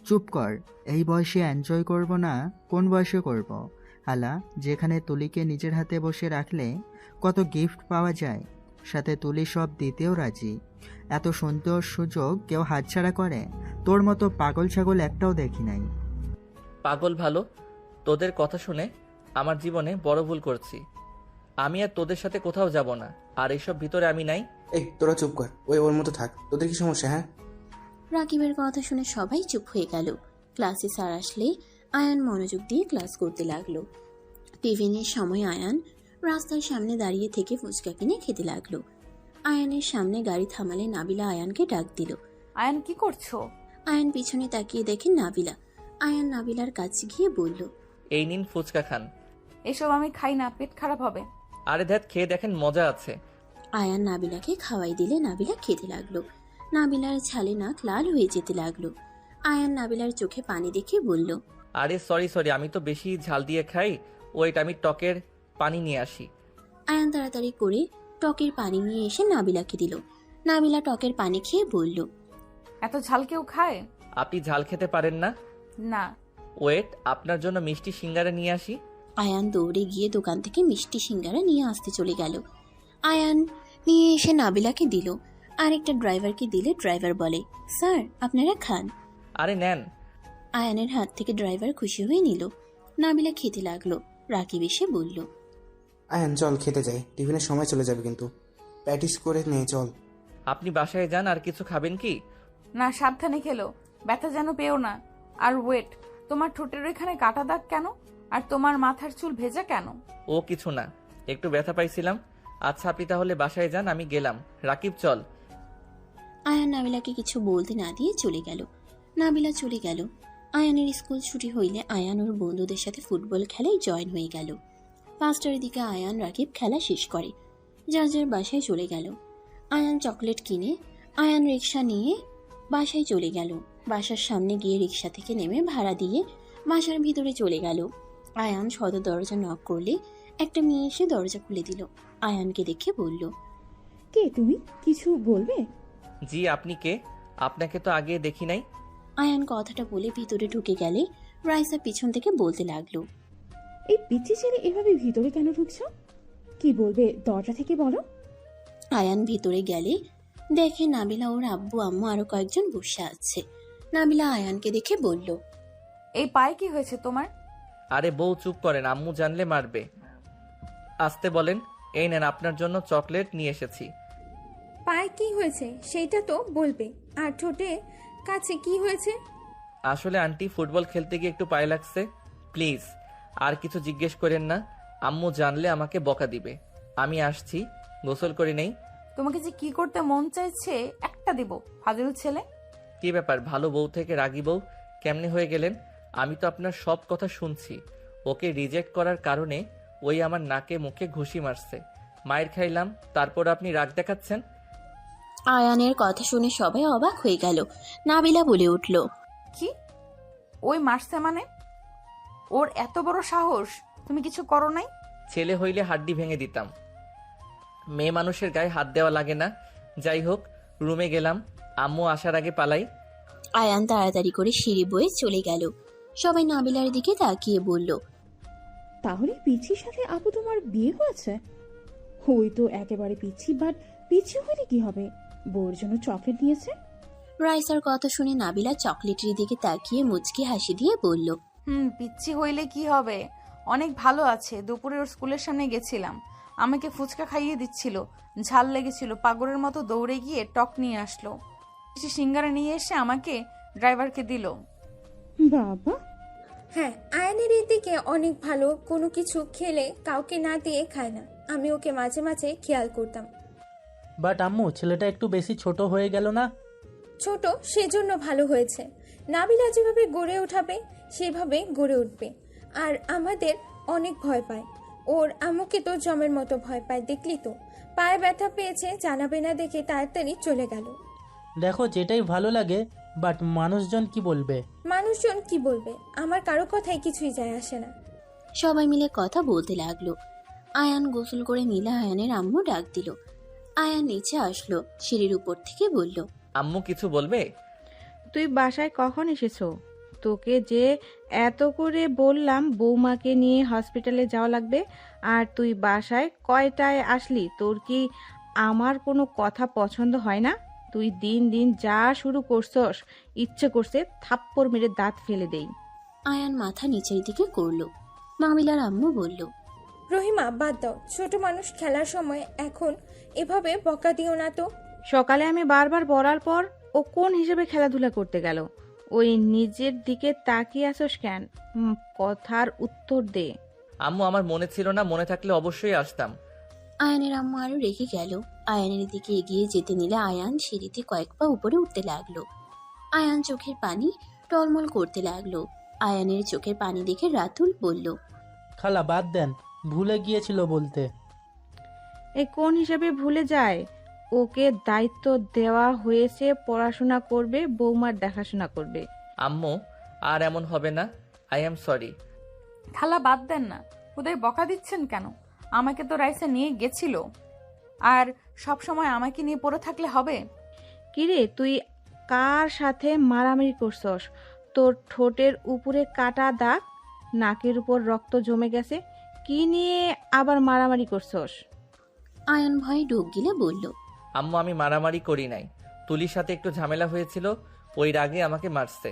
চুপ কর, এই বয়সে এনজয় করব না কোন বয়সে করব? হালা, যেখানে তুলিকে নিজের হাতে বসে রাখলে কত গিফট পাওয়া যায়, সাথে তুলি সব দিতেও রাজি। এত সুন্দর সুযোগ কেউ হাতছাড়া করে? তোর মতো পাগল ছাগল একটাও দেখি নাই। পাগল ভালো, তোদের কথা শুনে আমার জীবনে বড় ভুল করছি। আমি আর তোদের সাথে কোথাও যাব না, আর এইসব ভিতরে আমি নাই। এই তোরা চুপ কর, ওই ওর মতো থাক। তোদের কি সমস্যা? হ্যাঁ, রাকিবের কথা শুনে সবাই চুপ হয়ে গেল। ক্লাসে স্যার আসলে আয়ান মনোযোগ দিয়ে ক্লাস করতে লাগলো। টিফিনের সময় আয়ান রাস্তার সামনে দাঁড়িয়ে থেকে ফুচকা কিনে খেতে লাগলো। আয়ানের সামনে গাড়ি থামালে নাবিলা আয়ানকে ডাক দিল। আয়ান কি করছো? আয়ান পিছনে তাকিয়ে দেখে নাবিলা। আয়ান নাবিলার কাছে গিয়ে বলল, এই নিন ফুচকা খান। এসব আমি খাই না, পেট খারাপ হবে। আরে ধ্যাত, খেয়ে দেখেন, মজা আছে। আয়ান নাবিলাকে খাওয়াই দিলে নাবিলা খেতে লাগলো। নাবিলার ঝালে নাক লাল হয়ে যেতে লাগলো। আয়ান নাবিলার চোখে পানি দেখে বলল, আরে সরি, আমি তো বেশি ঝাল দিয়ে খাই। ওয়েট, আমি টকের পানি নিয়ে আসি। আয়ান তাড়াতাড়ি করে টকের পানি নিয়ে এসে নাবিলাকে দিল। নাবিলা টকের পানি খেয়ে বলল, এত ঝাল কেউ খায়? আপনি ঝাল খেতে পারেন না? না। ওয়েট, আপনার জন্য মিষ্টি সিঙ্গারা নিয়ে আসি। আয়ান দৌড়ে গিয়ে দোকান থেকে মিষ্টি সিঙ্গারা নিয়ে আসতে চলে গেল। আয়ান নিয়ে এসে নাবিলাকে দিল। আরেকটা ড্রাইভারকে দিলে ড্রাইভার বলে, স্যার আপনারা খান। আরে নেন। আয়ানের হাত থেকে ড্রাইভার খুশি হয়ে নিল। নাবিলা খেতে লাগলো। রাকিব এসে বলল, আয়ান চল খেতে যাই, টিফিনের সময় চলে যাবে কিন্তু। প্র্যাকটিস করে নে চল। আপনি বাসায় যান, আর কিছু খাবেন কি? না, সাবধানে খেলো, ব্যথা যেন পেও না। আর ওয়েট, তোমার ঠোঁটের ওইখানে কাটা দাগ কেন? আর তোমার মাথার চুল ভেজা কেন? ও কিছু না, একটু ব্যথা পাইছিলাম। আচ্ছা আপনি তাহলে বাসায় যান, আমি গেলাম। রাকিব চল। আয়ান নাবিলাকে কিছু বলতে না দিয়ে চলে গেল। নাবিলা চলে গেল। আয়ানের স্কুল ছুটি হইলে আয়ান ওর বন্ধুদের সাথে ফুটবল খেলায় জয়েন হয়ে গেল। 5টার দিকে আয়ান রাকিব খেলা শেষ করে যার যার বাসায় চলে গেল। আয়ান চকলেট কিনে আয়ান রিক্সা নিয়ে বাসায় চলে গেল। বাসার সামনে গিয়ে রিক্সা থেকে নেমে ভাড়া দিয়ে বাসার ভিতরে চলে গেল। আয়ান সদর দরজা নক করলে একটা মেয়ে এসে দরজা খুলে দিল। আয়ানকে দেখে বলল, কে তুমি? কিছু বলবে? জি, আপনি কে? আপনাকে তো আগে দেখি নাই। আয়ান কথাটা বলে ভিতরে ঢুকে গেলে রাইসা পিছন থেকে বলতে লাগলো, এই পিচ্ছি ছেলে এভাবে ভিতরে কেন ঢুকছো? কি বলবে দরজা থেকে বলো। আয়ান ভিতরে গেলে দেখে নাবিলা, ওর আব্বু আম্মু আরো কয়েকজন বসে আছে। নাবিলা আয়ানকে দেখে বলল, এই পায়ে কি হয়েছে তোমার? আরে বউ চুপ করেন, আম্মু জানলে মারবে। আসতে বলেন। এই নেন, আপনার জন্য চকলেট নিয়ে এসেছি। পায়ে কি হয়েছে সেটা তো বলবে। আর ঠোঁটে কাছে কি হয়েছে? আসলে আন্টি, ফুটবল খেলতে গিয়ে একটু পায়ে লাগছে। প্লিজ আর কিছু জিজ্ঞেস করেন না, আম্মু জানলে আমাকে বকা দিবে। আমি আসছি, গোসল করে নেই। তোমাকে যে কি করতে মন চাইছে একটা দিব, ফাজিল ছেলে। কি ব্যাপার, ভালো বউ থেকে রাগী বউ কেমনে হয়ে গেলেন? আমি তো আপনার সব কথা শুনছি। ওকে রিজেক্ট করার কারণে ওই আমার নাকে মুখে ঘুষি মারছে, মায়ের খাইলাম, তারপর আপনি রাগ দেখাচ্ছেন। আয়ানের কথা শুনে সবাই অবাক হয়ে গেল। নাবিলা বলে উঠল, কি? ওই মারছে মানে? ওর এত বড় সাহস? তুমি কিছু করো নাই? ছেলে হইলে হাড্ডি ভেঙে দিতাম, মেয়ে মানুষের গায়ে হাত দেওয়া লাগে না। যাই হোক, রুমে গেলাম, আম্মু আসার আগে পালাই। আয়ান তাড়াতাড়ি করে সিঁড়ি বয়ে চলে গেল। সবাই নাবিলার দিকে তাকিয়ে বলল, তাহলে পিচ্ছির সাথে আপু তোমার বিয়ে হয়েছে? ওই তো একেবারে পিচ্ছি, বাট পিচ্ছি হইলে কি হবে? বউর জন্য চকলেট নিয়েছে। রাইসার কথা শুনে নাবিলা চকলেটের দিকে তাকিয়ে মুচকি হাসি দিয়ে বলল, পিচ্ছি হইলে কি হবে? অনেক ভালো আছে। দুপুরে ওর স্কুলের সামনে গেছিলাম, আমাকে ফুচকা খাইয়ে দিচ্ছিল, ঝাল লেগেছিল, পাগলের মতো দৌড়ে গিয়ে টক নিয়ে আসলো। সে সিঙ্গারা নিয়ে এসে আমাকে ড্রাইভারকে দিল। বাবা। হ্যাঁ, আয়ানের এই দিকে অনেক ভালো। কোনো কিছু খেলে কাউকে না দিয়ে খায় না। আমি ওকে মাঝে মাঝে খেয়াল করতাম। বাট আম্মু, ছেলেটা একটু বেশি ছোট হয়ে গেল না? ছোট সেজন্য ভালো হয়েছে। নাবিলা যেভাবে গড়ে উঠাবে সেভাবে গড়ে উঠবে। আর আমাদের অনেক ভয় পায়। ওর আম্মুকে তো জমের মতো ভয় পায়, দেখলি তো। পায়ে ব্যথা পেয়েছে, জানাবে না দেখে তাড়াতাড়ি চলে গেল। দেখো, যেটাই ভালো লাগে, বাট মানুষজন কি বলবে? মানুষজন কি বলবে? আমার কারো কথায় কিছুই যায় আসে না। সবাই মিলে কথা বলতে লাগলো। আয়ান গোসল করে নিলে আয়ানের আম্মু ডাক দিল। আয়ান নিচে আসলো, সিঁড়ির উপর থেকে বলল, আম্মু কিছু বলবে? তুই বাসায় কখন এসেছো? তোকে যে এত করে বললাম বৌমাকে নিয়ে হসপিটালে যাওয়া লাগবে, আর তুই বাসায় কয়টায় আসলি? তোর কি আমার কোনো কথা পছন্দ হয় না? তুই দিন দিন যা শুরু করছস, ইচ্ছে করছে থাপ্পড় মেরে দাঁত ফেলে দেই। আয়ান মাথা নিচের দিকে করলো। মামিলার আম্মু বলল, রহিমা, বাদ দাও। ছোট মানুষ খেলার সময় এখন এভাবে বকা দিও না তো। সকালে আমি বারবার বলার পর ও কোন হিসেবে খেলাধুলা করতে গেল? ওই নিজের দিকে তাকিয়ে আসোস কেন? কথার উত্তর দে। আম্মু, আমার মনে ছিল না, মনে থাকলে অবশ্যই আসতাম। আয়ানের আম্মু আরো রেগে গেল। আয়ানের দিকে এগিয়ে যেতে নিলে আয়ান সিঁড়িতে কয়েক পা উপরে উঠতে লাগলো। আয়ান চোখের পানি টলমল করতে লাগলো। আয়ানের চোখের পানি দেখে রাতুল বলল, খালা বাদ দেন, ভুলে গিয়েছিল বলতে। এই কোন হিসেবে ভুলে যায়? ওকে দায়িত্ব দেওয়া হয়েছে, পড়াশোনা করবে, বৌমার দেখাশোনা করবে। আম্মু, আর এমন হবে না। I am sorry. খালা বাদ দেন না, ওদের বকা দিচ্ছেন কেন? আমাকে তো রাইসা নিয়ে গেছিল, আর সব সময় আমাকে নিয়ে পড়ে থাকলে হবে? কিরে, তুই কার সাথে মারামারি করছস? তোর ঠোঁটের উপরে কাটা দাগ, নাকের উপর রক্ত জমে গেছে, কি নিয়ে আবার মারামারি করছস? আয়ান ভয়ে ঢোক গিলে বলল, আম্মু, আমি মারামারি করি নাই। তুলির সাথে একটু ঝামেলা হয়েছিল, ওই রাগে আমাকে মারছে।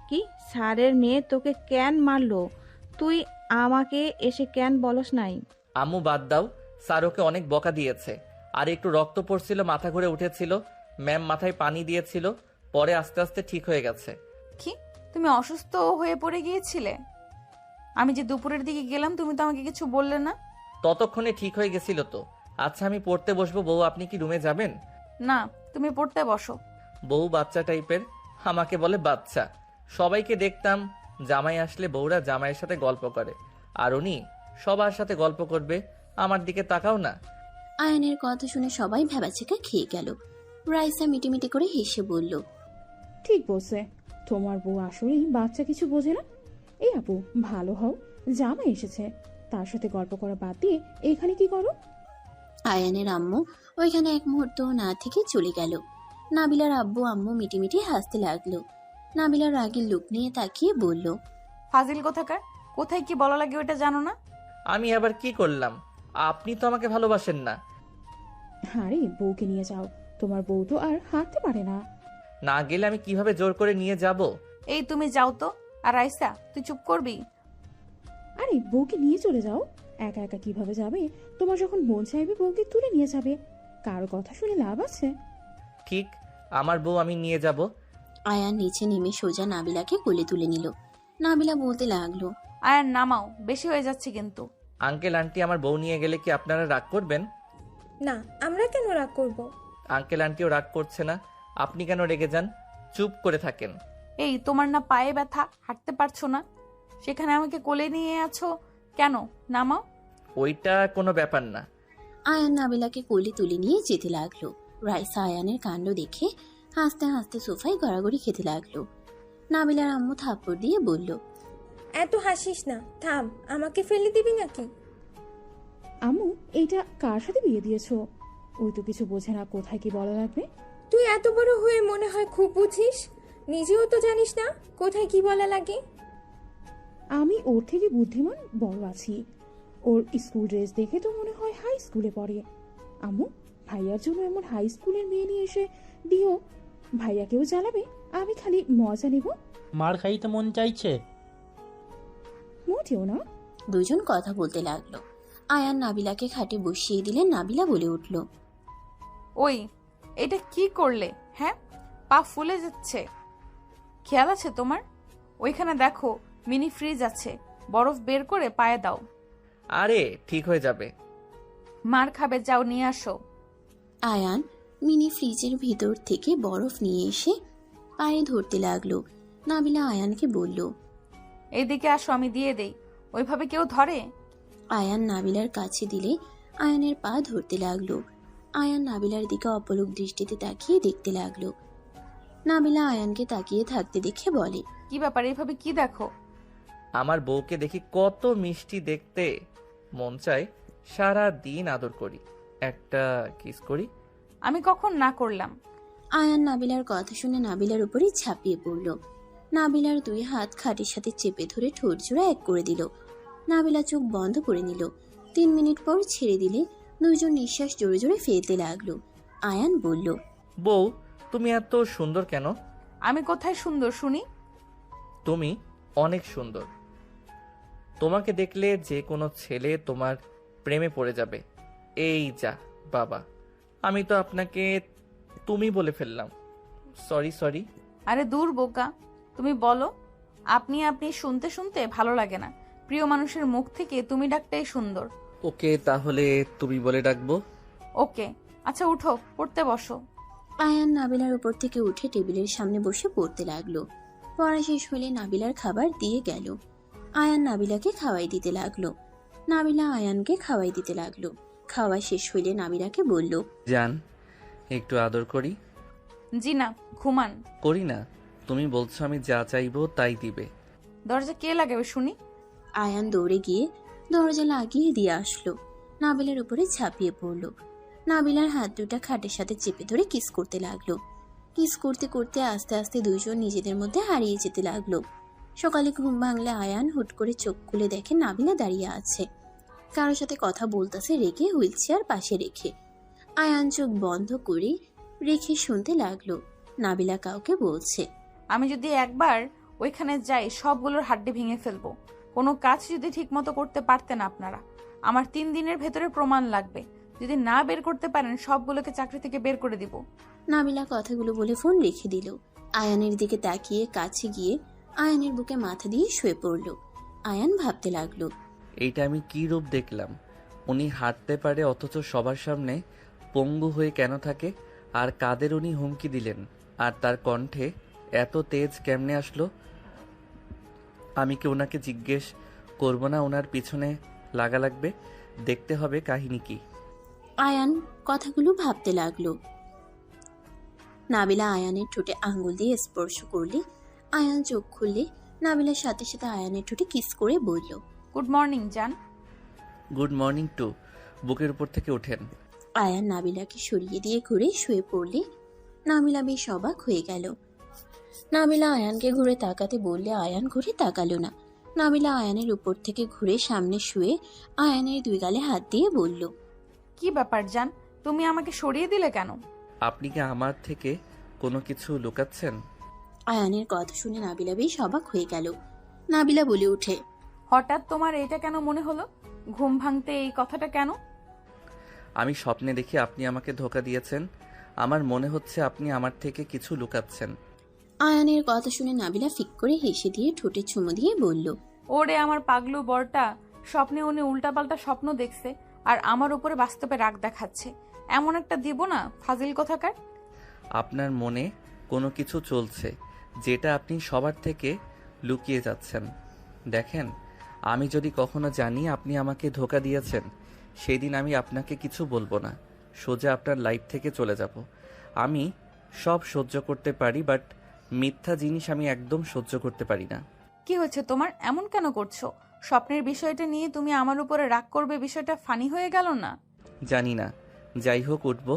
কি স্যারের মেয়ে তোকে কেন মারলো? তুই আমাকে এসে কেন বলস নাই? আম্মু বাদ দাও, স্যার ওকে অনেক বকা দিয়েছে। আর একটু রক্ত পড়ছিল, মাথা ঘুরে উঠেছিল, ম্যাম মাথায় পানি দিয়েছিল, পরে আস্তে আস্তে ঠিক হয়ে গেছে। কি তুমি অসুস্থ হয়ে পড়ে গিয়েছিলে? আমি যে দুপুরের দিকে গেলাম তুমি তো আমাকে কিছু বললে না। ততক্ষণে ঠিক হয়ে গেছিল তো। আচ্ছা আমি পড়তে বসবো, বউ আপনি কি রুমে যাবেন? না, তুমি পড়তে বসো। বউ বাচ্চা টাইপের, আমাকে বলে বাচ্চা। সবাইকে দেখতাম জামাই আসলে বউরা জামাইয়ের সাথে গল্প করে, আর উনি সবার সাথে গল্প করবে। আমার দিকে তাকাও না। আয়ানের কথা শুনে সবাই ভ্যাবাচেকা খেয়ে গেল। রাইসা মিটিমিটি করে হেসে বলল, ঠিক বলছে, তোমার বউ আসলেই বাচ্চা কিছু বোঝে না। এই আপু, ভালো হও, জামাই এসেছে, তার সাথে গল্প করা বাদ দিয়ে এখানে কি করো? আয়ানের আম্মু ওইখানে এক মুহূর্ত না থেকে চলে গেল। নাবিলার আব্বু আম্মু মিটিমিটি হাসতে লাগলো। নাবিলার রাগের লুক নিয়ে তাকিয়ে বলল, ফাজিল কোথাকার, কোথায় কি বলা লাগে ওটা জানো না? আমি আবার কি করলাম? আপনি তো আমাকে ভালোবাসেন না। আরে বউকে নিয়ে যাও, তোমার বউ তো আর হাঁটতে পারে না। না গেলে আমি কিভাবে জোর করে নিয়ে যাব? এই তুমি যাও তো। আর রাইসা, তুই চুপ করবি? আরে বউকে নিয়ে চলে যাও, একা একা কিভাবে যাবে? তোমার যখন মন চাইবে বউকে তুলে নিয়ে যাবে, কারো কথা শুনে লাভ আছে? ঠিক, আমার বউ আমি নিয়ে যাব। আয়ান নিচে নেমে সোজা নাবিলাকে কোলে তুলে নিল। নাবিলা বলতে লাগলো, আয়ার নামাও, বেশি হয়ে যাচ্ছে কিন্তু। আঙ্কেল আন্টি আমার বউ নিয়ে গেলে কি আপনারা রাগ করবেন? না, আমরা কেন রাগ করব? আঙ্কেল আন্টিও রাগ করছে না, আপনি কেন রেগে যান? চুপ করে থাকেন। এই তোমার না পায়ে ব্যথা, হাঁটতে পারছো না, সেখানে আমাকে কোলে নিয়ে আছো কেন? নামাও। ওইটা কোনো ব্যাপার না। আয়ান নাবিলাকে কোলে তুলে নিয়ে যেতে লাগলো। রাইসা আয়ানের কাণ্ড দেখে হাসতে হাসতে সোফায় গড়াগড়ি খেতে লাগলো। নাবিলার আম্মু থাপ্পড় দিয়ে বলল, এত হাসিস না, থাম, আমাকে ফেলে দিবি নাকি? আম্মু, এইটা কার সাথে বিয়ে দিয়েছো? ওই তো কিছু বোঝে না, কোথায় কি বলা লাগবে। তুই এত বড় হয়ে মনে হয় খুব বুঝিস, নিজেও তো জানিস না কোথায় কি বলা লাগে। আমি ওর থেকে বুদ্ধিমান বড় আছি। ওর স্কুল ড্রেস দেখে তো মনে হয় হাই স্কুলে পড়ে। আম্মু, ভাইয়ার জন্য এমন হাই স্কুলের মেয়ে নিয়ে এসে দিও, ভাইয়াকেও জ্বালাবে, আমি খালি মজা নিব। মার খাইতে মন চাইছে? মোটেও না। দুজন কথা বলতে লাগলো। আয়ান নাবিলাকে খাটে বসিয়ে দিলে নাবিলা বলে উঠল, ওই এটা কি করলে? হ্যাঁ, পা ফুলে যাচ্ছে, খেয়াল আছে তোমার? ওইখানে দেখো মিনি ফ্রিজ আছে, বরফ বের করে পায়ে দাও। আরে ঠিক হয়ে যাবে। মার খাবে, যাও নিয়ে আসো। আয়ান মিনি ফ্রিজের ভিতর থেকে বরফ নিয়ে এসে পায়ে ধরতে লাগলো। নাবিলা আয়ানকে বলল, এইদিকে আসো, আমি দিয়ে দেই। ওইভাবে কেউ ধরে? আয়ান নাবিলার কাছে দিলে আয়ানের পা ধরতে লাগলো। আয়ান নাবিলার দিকে অপলক দৃষ্টিতে তাকিয়ে দেখতে লাগলো। নাবিলা আয়ানকে তাকিয়ে থাকতে দেখে বলে, কি ব্যাপার, এইভাবে কি দেখো? আমার বউকে দেখি কত মিষ্টি দেখতে, মন চায় সারা দিন আদর করি, একটা কিস করি। আমি কখন না করলাম? আয়ান নাবিলার কথা শুনে নাবিলার উপরে ঝাঁপিয়ে পড়ল। নাবিলার দুই হাত খাটের সাথে চেপে ধরে ঠোঁট জোড়া এক করে দিল। নাবিলা চোখ বন্ধ করে নিল। 3 মিনিট পর ছেড়ে দিলে দুইজন নিঃশ্বাস জোরে জোরে ফেলতে লাগলো। আয়ান বলল, বউ তুমি এত সুন্দর কেন? আমি কোথায় সুন্দর শুনি? তুমি অনেক সুন্দর। তোমাকে দেখলে যে কোনো ছেলে তোমার প্রেমে পড়ে যাবে। এই যা বাবা, আমি তো আপনাকে তুমি বলে ফেললাম, সরি সরি। আরে দূর বোকা, তুমি বলো। আপনি আপনি শুনতে শুনতে ভালো লাগে না। প্রিয় মানুষের মুখ থেকে তুমি ডাকটাই সুন্দর। ওকে, তাহলে তুমি বলে ডাকবো। ওকে, আচ্ছা উঠো, পড়তে বসো। আয়ান নাবিলার উপর থেকে উঠে টেবিলের সামনে বসে পড়তে লাগলো। পড়া শেষ হলে নাবিলার খাবার দিয়ে গেল। আয়ান নাবিলাকে খাওয়াই দিতে লাগলো। নাবিলা আয়ানকে খাওয়াই দিতে লাগলো। খাওয়া শেষ হইলে নাবিলাকে বলল, জান একটু আদর করি। জি না, ঘুমান। করি না, তুমি বলছো আমি যা চাইবো তাই দিবে। দরজা কে লাগাবে শুনি? আয়ান দৌড়ে গিয়ে দরজা লাগিয়ে দিয়ে আসলো। নাবিলার উপরে ঝাঁপিয়ে পড়লো। নাবিলার হাত দুটা খাটের সাথে চেপে ধরে কিস করতে লাগলো। কিস করতে করতে আস্তে আস্তে দুইজন নিজেদের মধ্যে হারিয়ে যেতে লাগলো। সকালে ঘুম ভাঙলে আয়ান হুট করে চোখ খুলে দেখে নাবিলা দাঁড়িয়ে আছে, কারোর সাথে কথা বলতেছে রেখে, হুইল চেয়ার পাশে রেখে। আয়ান চোখ বন্ধ করে রেখে শুনতে লাগলো। নাবিলা কাউকে বলছে। আমি যদি একবার ওইখানে যাই সবগুলোর হাড্ডি ভেঙে ফেলবো। কোনো কাজ যদি ঠিকমতো করতে পারতেন আপনারা, আমার 3 দিনের ভেতরে প্রমাণ লাগবে। যদি না বের করতে পারেন সবগুলোকে চাকরি থেকে বের করে দিব। নাবিলা কথাগুলো বলে ফোন রেখে দিল। আয়ানের দিকে তাকিয়ে কাছে গিয়ে আয়ানের বুকে মাথা দিয়ে শুয়ে পড়ল। আয়ান ভাবতে লাগলো, এইটা আমি কি রূপ দেখলাম? উনি হাঁটতে পারে অথচ সবার সামনে পঙ্গু হয়ে কেন থাকে? আর কাদের উনি হুমকি দিলেন? আর তার কণ্ঠে এত তেজ কেমনে আসলো? আমি কি ওনাকে জিজ্ঞেস করব না ওনার পিছনে লাগা লাগবে? দেখতে হবে কাহিনী কি। আয়ান কথাগুলো ভাবতে লাগলো। নাবিলা আয়ানের ঠোঁটে আঙ্গুল দিয়ে স্পর্শ করলে আয়ান চোখ খুললে নাবিলার সাথে সাথে আয়ানের ঠোঁটে কিস করে বলল, গুড মর্নিং জান। Good morning to. বুকের উপর থেকে ওঠেন। আয়ান নাবিলাকে সরিয়ে দিয়ে ঘুরে শুয়ে পড়লে নাবিলা বেশ অবাক হয়ে গেল। নাবিলা আয়ানকে ঘুরে তাকাতে বললে আয়ান ঘুরে তাকালো না। নাবিলা আয়ানের উপর থেকে ঘুরে সামনে শুয়ে আয়ানের 2 গালে হাত দিয়ে বলল, কি ব্যাপার জান, তুমি আমাকে সরিয়ে দিলে কেন? আপনি কি আমার থেকে কোনো কিছু লুকাচ্ছেন? আয়ানের কথা শুনে নাবিলা বেশ অবাক হয়ে গেল। নাবিলা বলে ওঠে, হঠাৎ তোমার এটা কেন মনে হলো? ঘুম ভাঙতে এই কথাটা কেন? আমি স্বপ্নে দেখি আপনি আমাকে ধোঁকা দিয়েছেন। আমার মনে হচ্ছে আপনি আমার থেকে কিছু লুকাচ্ছেন। আয়ানের কথা শুনে নাবিলা ফিক করে হেসে দিয়ে ঠোঁটে চুমু দিয়ে বলল, ওরে আমার পাগলু বরটা, স্বপ্নে উনি উল্টাপাল্টা স্বপ্ন দেখছে আর আমার উপরে বাস্তবে রাগ দেখাচ্ছে। এমন একটা দিব না ফাজিল কথাকার। আপনার মনে কোনো কিছু চলছে যেটা আপনি সবার থেকে লুকিয়ে যাচ্ছেন। দেখেন, আমি যদি কখনো জানি আপনি আমাকে ধোঁকা দিয়েছেন, সেদিন আমি আপনাকে কিছু বলবো না, সোজা আপনার লাইফ থেকে চলে যাব। আমি সব সহ্য করতে পারি, বাট মিথ্যা জিনিস আমি একদম সহ্য করতে পারি না। কি হয়েছে তোমার? এমন কেন করছো? স্বপ্নের বিষয়টা নিয়ে তুমি আমার উপরে রাগ করবে, বিষয়টা ফানি হয়ে গেল না? জানি না, যাই হোক উঠবো।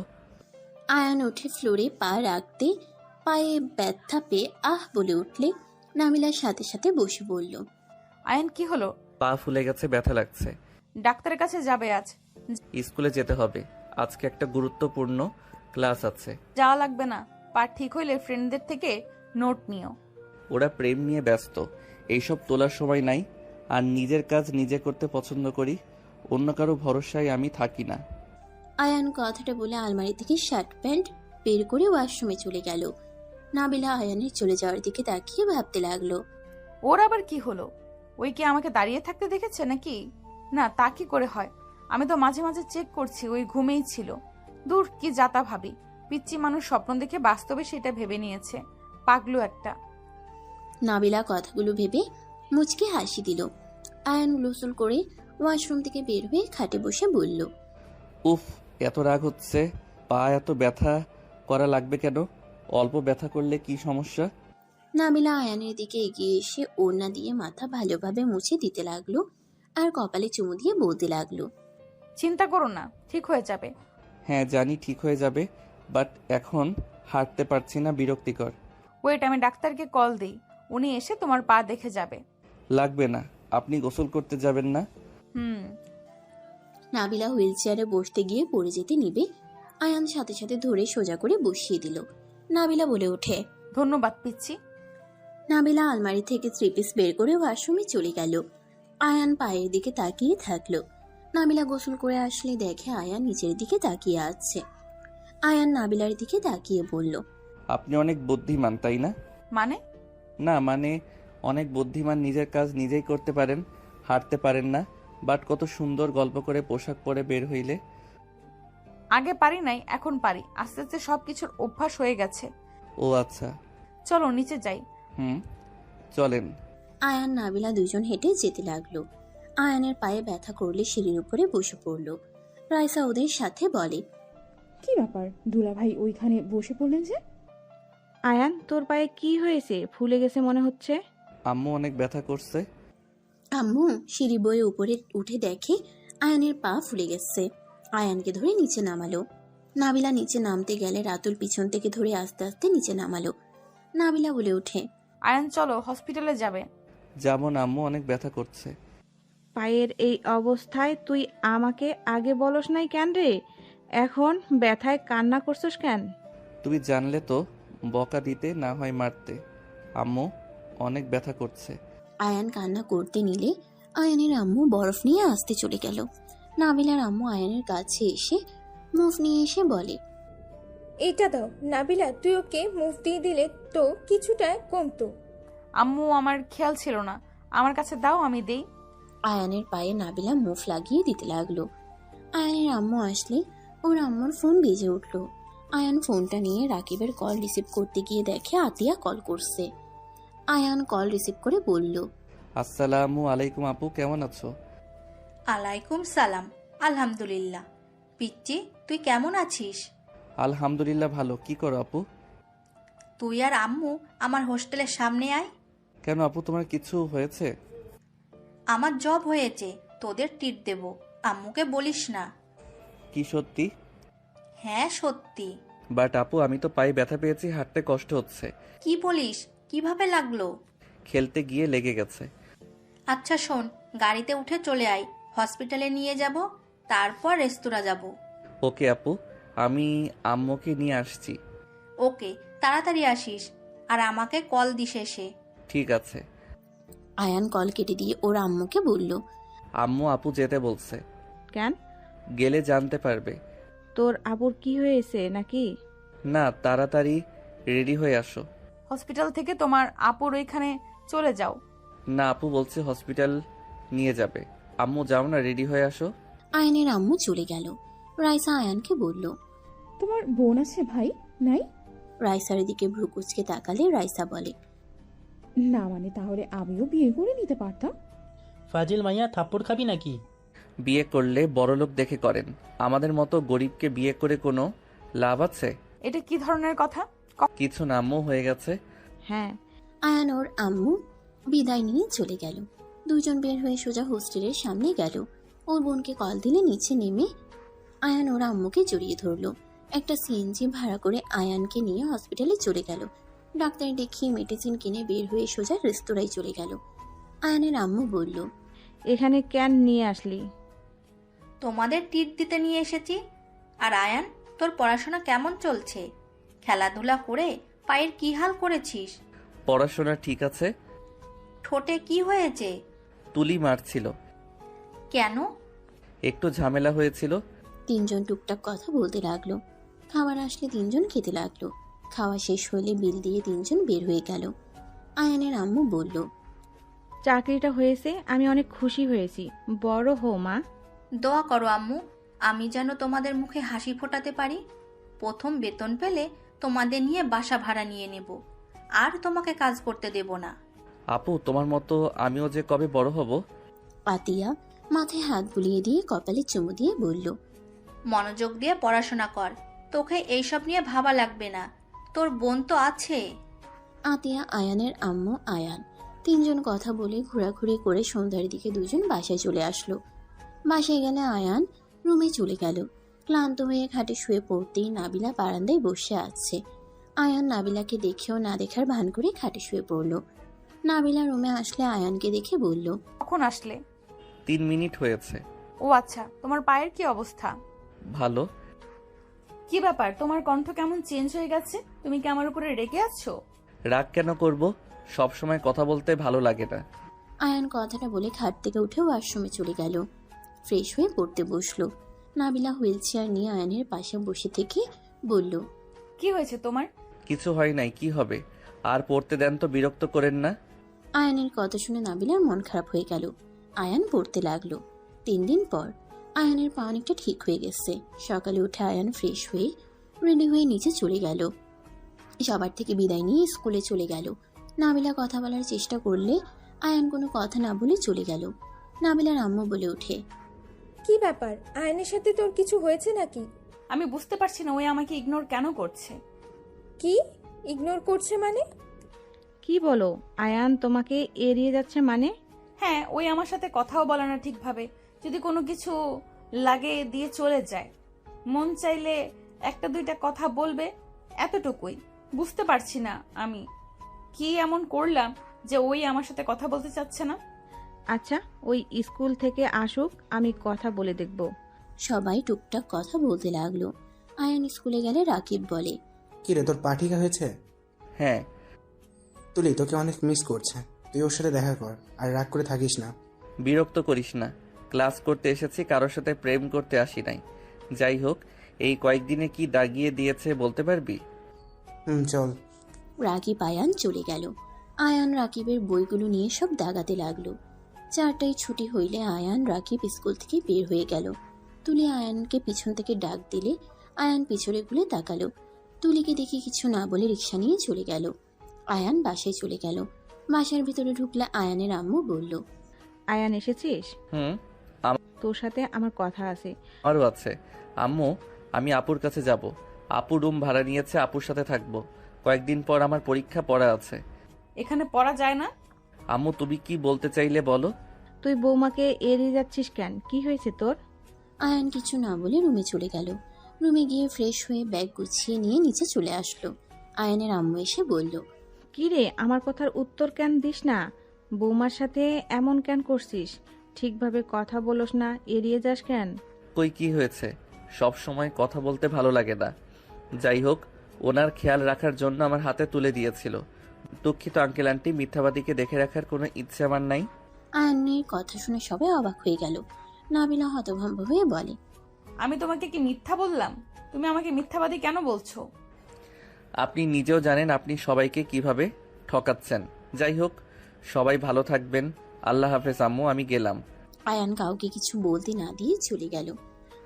আয়ান উঠে ফ্লোরে পা রাখতে পায়ে ব্যথা পেয়ে আহ বলে উঠলে নাবিলার সাথে সাথে বসে বলল, আয়ান কি হলো? পা ফুলে গেছে, ব্যথা লাগছে। ডাক্তারের কাছে যাবে আজ? স্কুলে যেতে হবে, আজকে একটা গুরুত্বপূর্ণ ক্লাস আছে। যাওয়া লাগবে না, পা ঠিক হইলে ফ্রেন্ডদের থেকে নোট নিও। ওরা প্রেম নিয়ে ব্যস্ত, এইসব তোলার সময় নাই। আর নিজের কাজ নিজে করতে পছন্দ করি, অন্য কারো ভরসায় আমি থাকি না। আয়ান কথাটা বলে আলমারি থেকে শার্ট প্যান্ট বের করে ওয়াশরুমে চলে গেল। নাবিলা আয়ানের চলে যাওয়ার দিকে তাকিয়ে ভাবতে লাগলো, ওর আবার কি হলো? ওই কি আমাকে দাঁড়িয়ে থাকতে দেখেছে নাকি? না, তা কি করে হয়? আমি তো মাঝে মাঝে চেক করছি, ওই ঘুমেই ছিল। দূর, কি যাতা ভাবি। পিচ্চি মানুষ স্বপ্ন দেখে বাস্তবে সেটা ভেবে নিয়েছে, পাগলু একটা। নাবিলা কথাগুলো ভেবে মুচকি হাসি দিল। আয়ান গোসল করে ওয়াশরুম থেকে বের হয়ে খাটে বসে বলল, উফ, এত রাগ হচ্ছে। পা এত ব্যথা করা লাগবে কেন? অল্প ব্যথা করলে কি সমস্যা? নাবিলা আয়ানের দিকে এগিয়ে এসে ওড়না দিয়ে মাথা ভালোভাবে মুছে দিতে লাগলো আর কপালে চুমু দিয়ে বলতে লাগলো, চিন্তা করো না, ঠিক হয়ে যাবে। হ্যাঁ জানি ঠিক হয়ে যাবে, বাট এখন হাঁটতে পারছি না, বিরক্তিকর। ওয়েট, আমি ডাক্তারকে কল দিই, উনি এসে তোমার পা দেখে যাবে। লাগবে না, আপনি গোসল করতে যাবেন না? নাবিলা হুইল চেয়ারে বসতে গিয়ে পড়ে যেতে নিবে, আয়ান সাথে সাথে ধরে সোজা করে বসিয়ে দিল। নাবিলা বলে ওঠে, ধন্যবাদ পিচ্ছি। নাবিলা আলমারি থেকে 3 পিস বের করে ওয়াশরুমে চলে গেল। আয়ান পায়ের দিকে তাকিয়ে থাকলো। নাবিলা গোসল করে আসলে দেখে আয়ান নিচের দিকে তাকিয়ে আছে। আয়ান নাবিলার দিকে তাকিয়ে বলল, আপনি অনেক বুদ্ধিমান, তাই না? মানে? না মানে, অনেক বুদ্ধিমান, নিজের কাজ নিজেই করতে পারেন, হাঁটতে পারেন না, বাট কত সুন্দর গল্প করে পোশাক পরে বের হইলে। আগে পারি নাই, এখন পারি, আস্তে আস্তে সবকিছুর অভ্যাস হয়ে গেছে। ও আচ্ছা, চলো নিচে যাই। চলেন। আয়ান নাবিলা দুজন হেঁটে যেতে লাগলো। আয়ানের পায়ে ব্যথা করলে সিঁড়ির উপরে বসে পড়ল। রাইসা ওদের সাথে বলে, কি ব্যাপার দুলা ভাই ওইখানে বসে পড়লেন যে? আয়ান, তোর পায়ে কি হয়েছে? ফুলে গেছে মনে হচ্ছে। আম্মু অনেক ব্যথা করছে। আম্মু সিঁড়ি বয়ে উপরে উঠে দেখে আয়ানের পা ফুলে গেছে। আয়ানকে ধরে নিচে নামালো। নাবিলা নিচে নামতে গেলে রাতুল পিছন থেকে ধরে আস্তে আস্তে নিচে নামালো। নাবিলা বলে ওঠে, আয়ান চলো, হসপিটালে যাবে। যেমন আম্মু অনেক ব্যথা করছে। পায়ের এই অবস্থায় তুই আমাকে আগে বলস নাই কেন রে? এখন ব্যথায় কান্না করছস কেন? তুমি জানলে তো বকা দিতে না হয় মারতে। আম্মু অনেক ব্যথা করছে। আয়ান কান্না করতে নিলে আয়ানের আম্মু বরফ নিয়ে আসতে চলে গেল। নাবিলার আম্মু আয়ানের কাছে এসে মুভ নিয়ে এসে বলে, এটা দাও নাবিলা, তুই ওকে মুভ দিয়ে দিলে তো কিছুটা কমতো। আম্মু আমার খেয়াল ছিল না, আমার কাছে দাও আমি দেই। আয়ানের পায়ে নাবিলা মুভ লাগিয়ে দিতে লাগলো। আয়ানের আম্মু আসলে ওর আম্মুর ফোন বেজে উঠল। আয়ান ফোনটা নিয়ে রাকিবের কল রিসিভ করতে গিয়ে দেখে আতিয়া কল করছে। আয়ান কল রিসিভ করে বলল, আসসালামু আলাইকুম আপু, কেমন আছো? আলাইকুম সালাম, আলহামদুলিল্লাহ। পিচ্চি, তুই কেমন আছিস? আলহামদুলিল্লাহ ভালো। কি করো আপু? তুই আর আম্মু আমার হোস্টেলের সামনে আয়। কেন আপু, তোমার কিছু হয়েছে? আমার জব হয়েছে, তোদের ট্রিট দেব, আম্মুকে বলিস না। কি সত্যি? হ্যাঁ সত্যি। বাট আপু, আমি তো পায়ে ব্যথা পেয়েছি, হাঁটতে কষ্ট হচ্ছে। কি বলিস? কিভাবে লাগলো? খেলতে গিয়ে লেগে গেছে। আচ্ছা শোন, গাড়িতে উঠে চলে আয়, হসপিটালে নিয়ে যাব, তারপর রেস্তোরাঁ যাব। ওকে আপু, আমি আম্মুকে নিয়ে আসছি। ওকে, তাড়াতাড়ি আসিস, আর আমাকে কল দিস এসে। ঠিক আছে। আয়ান কল কেটে দিয়ে ওর আম্মুকে বলল, আম্মু আপু যেতে বলছে। কেন? গেলে জানতে পারবে। তোর আবুর কি হয়েছে নাকি? না, তাড়াতাড়ি রেডি হয়ে আসো। হসপিটাল থেকে তোমার আপুর ওইখানে চলে যাও। না, আপু বলছে হসপিটাল নিয়ে যাবে। আম্মু যাও না, রেডি হয়ে আসো। আয়ানের আম্মু চলে গেল। রাইসা আয়ানকে বলল, তোমার বোন আছে ভাই? নাই? রাইসার দিকে ভ্রু কুচকে তাকালে রাইসা বলে, না মানে তাহলে আমিও বিয়ে করে নিতে পারতাম। ফাজিল মাইয়া, থাপ্পড় খাবি নাকি? বিয়ে করলে বড়লোক দেখে করেন, আমাদের মতো গরিবকে বিয়ে করে কোনো লাভ আছে? এটা কি ধরনের কথা? কিছু না আম্মু, হয়ে গেছে। হ্যাঁ। আয়ান ওর আম্মু বিদায় নিয়ে চলে গেল। দুজন বের হয়ে সোজা হোস্টেলের সামনে গেল। ওর বোনকে কল দিলে নিচে নেমে আয়ান ওর আম্মুকে জড়িয়ে ধরলো। একটা সিএনজি ভাড়া করে আয়ানকে নিয়ে হসপিটালে চলে গেল। ডাক্তার দেখিয়ে মেডিসিন কিনে বের হয়ে সোজা রেস্তোরাঁয় চলে গেল। আয়ানের আম্মু বলল, এখানে কেন নিয়ে আসলি? তোমাদের ট্রিট দিতে নিয়ে এসেছি। আর আয়ান, তোর পড়াশোনা কেমন চলছে? খেলাধুলা করে পায়ের কি হাল করেছিস? পড়াশোনা ঠিক আছে। ঠোঁটে কি হয়েছে? তুলি মারছিল। কেন? একটু ঝামেলা হয়েছিল। তিনজন টুকটাক কথা বলতে লাগলো। খাবার আসলে তিনজন খেতে লাগলো। খাওয়া শেষ হলে বিল দিয়ে তিনজন বের হয়ে গেল। আয়ানের আম্মু বলল, চাকরিটা হয়েছে, আমি অনেক খুশি হয়েছি। বড় হো মা। দোয়া করো আম্মু, আমি যেন তোমাদের মুখে হাসি ফোটাতে পারি। প্রথম বেতন পেলে তোমাদের নিয়ে বাসা ভাড়া নিয়ে নেব, আর তোমাকে কাজ করতে দেব না। আপু, তোমার মতো আমিও যে কবে বড় হব। আতিয়া মাথায় হাত বুলিয়ে দিয়ে কপালে চুমু দিয়ে বলল, মনোযোগ দিয়ে পড়াশোনা কর, তোকে এইসব নিয়ে ভাবা লাগবে না, তোর বোন তো আছে। আতিয়া, আয়ানের আম্মু, আয়ান তিনজন কথা বলে ঘোরাঘুরি করে সন্ধ্যার দিকে দুজন বাসায় চলে আসলো। বাসায় গেলে আয়ান রুমে চলে গেল। ক্লান্ত হয়ে খাটে শুয়ে পড়তেই নাবিলা বারান্দায় বসে আছে। আয়ান নাবিলাকে দেখেও না দেখার ভান করে খাটে শুয়ে পড়ল। নাবিলা রুমে আসলে আয়ানকে দেখে বলল, কখন আসলে? 3 মিনিট হয়েছে। ও আচ্ছা, তোমার পায়ের কি অবস্থা? ভালো। কি ব্যাপার, তোমার কণ্ঠ কেমন চেঞ্জ হয়ে গেছে? তুমি কি আমার উপরে রেগে আছো? রাগ কেন করব, সব সময় কথা বলতে ভালো লাগে না। আয়ান কথাটা বলে খাট থেকে উঠে ওয়াশরুমে চলে গেল। ফ্রেশ হয়ে পড়তে বসলো। নাবিলা হুইল চেয়ার নিয়ে আয়ানের পাশে বসে থেকে বলল, কি হয়েছে তোমার? কিছু হয় নাই, কি হবে? আর পড়তে দেন তো, বিরক্ত করেন না। আয়ানের কথা শুনে নাবিলার মন খারাপ হয়ে গেল। আয়ান পড়তে লাগলো। 3 দিন পর আয়ানের পা অনেকটা ঠিক হয়ে গেছে। সকালে উঠে আয়ান ফ্রেশ হয়ে রেডি হয়ে নিচে চলে গেল। সবার থেকে বিদায় নিয়ে স্কুলে চলে গেল। নাবিলা কথা বলার চেষ্টা করলে আয়ান কোনো কথা না বলে চলে গেল। নাবিলার আম্মু বলে ওঠে, কি ব্যাপার, আয়নের সাথে তোর কিছু হয়েছে নাকি? আমি বুঝতে পারছি না ওই আমাকে ইগনোর কেন করছে। কি ইগনোর করছে মানে? কি বলো? আয়ান তোমাকে এড়িয়ে যাচ্ছে মানে? হ্যাঁ, ওই আমার সাথে কথাও বলে না ঠিকভাবে। যদি কোনো কিছু লাগে দিয়ে চলে যায়, মন চাইলে 1-2টা কথা বলবে, এতটুকুই। বুঝতে পারছি না আমি কি এমন করলাম যে ওই আমার সাথে কথা বলতে চাচ্ছে না। আচ্ছা, ওই স্কুল থেকে আসুক, আমি কথা বলে দেখব। সবাই টুকটাক কথা বলতে লাগলো। আয়ান স্কুলে গেলে রাকিব বলে, কি রে, তোর পা ঠিক হয়েছে? হ্যাঁ। তুলি তোকে অনেক মিস করছে, তুই ওর সাথে দেখা কর আর রাগ করে থাকিস না। বিরক্ত করিস না, ক্লাস করতে এসেছি, কারোর সাথে প্রেম করতে আসি নাই। যাই হোক, এই কয়েকদিনে কি দাগিয়ে দিয়েছে বলতে পারবি? চল। রাকিব আয়ান চলে গেল। আয়ান রাকিবের বইগুলো নিয়ে সব দাগাতে লাগলো। 4টায় ছুটি হইলে আয়ান রাকিব স্কুল থেকে বের হয়ে গেল। তুলি আয়ানকে পিছন থেকে ডাক দিলে আয়ান পিছনে ঘুরে তাকালো। তুলিকে দেখে কিছু না বলে রিক্সা নিয়ে চলে গেল। আয়ান বাসায় চলে গেল। বাসার ভিতরে ঢুকলে আয়ানের আম্মু বলল, আয়ান এসেছিস? তোর সাথে আমার কথা আছে। আমারও আছে। আম্মু, আমি আপুর কাছে যাব। আপু রুম ভাড়া নিয়েছে, আপুর সাথে থাকবো। কয়েকদিন পর আমার পরীক্ষা পড়া আছে। এখানে পড়া যায় না? আম্মু, তুমি কি বলতে চাইলে বলো। তুই বৌমাকে এড়িয়ে যাচ্ছিস কেন? কি হয়েছে তোর? আয়ান কিছু না বলে রুমে চলে গেল। রুমে গিয়ে ফ্রেশ হয়ে ব্যাগ গুছিয়ে নিয়ে নিচে চলে আসলো। আয়ানের আম্মু এসে বলল, কি রে, আমার কথার উত্তর কেন দিস না? বৌমার সাথে এমন কেন করছিস? ঠিকভাবে কথা বলোস না, এড়িয়ে যাস কেন? কই, কি হয়েছে? সব সময় কথা বলতে ভালো লাগে না। যাই হোক, ওনার খেয়াল রাখার জন্য আমার হাতে তুলে দিয়েছিল। দুঃখিত আঙ্কেল আন্টি, মিথ্যাবাদীকে দেখে রাখার কোনো ইচ্ছে আমার নাই। আয়ানের কথা শুনে সবাই অবাক হয়ে গেল। নাবিলা হতভম্ব হয়ে বলে, আমি তোমাকে কি মিথ্যা বললাম? তুমি আমাকে মিথ্যাবাদী কেন বলছো? আপনি নিজেও জানেন আপনি সবাইকে কিভাবে ঠকাচ্ছেন। যাই হোক, সবাই ভালো থাকবেন। আল্লাহ হাফেজ আম্মু, আমি গেলাম। আয়ান কাউকে কিছু বলতে না দিয়ে চলে গেল।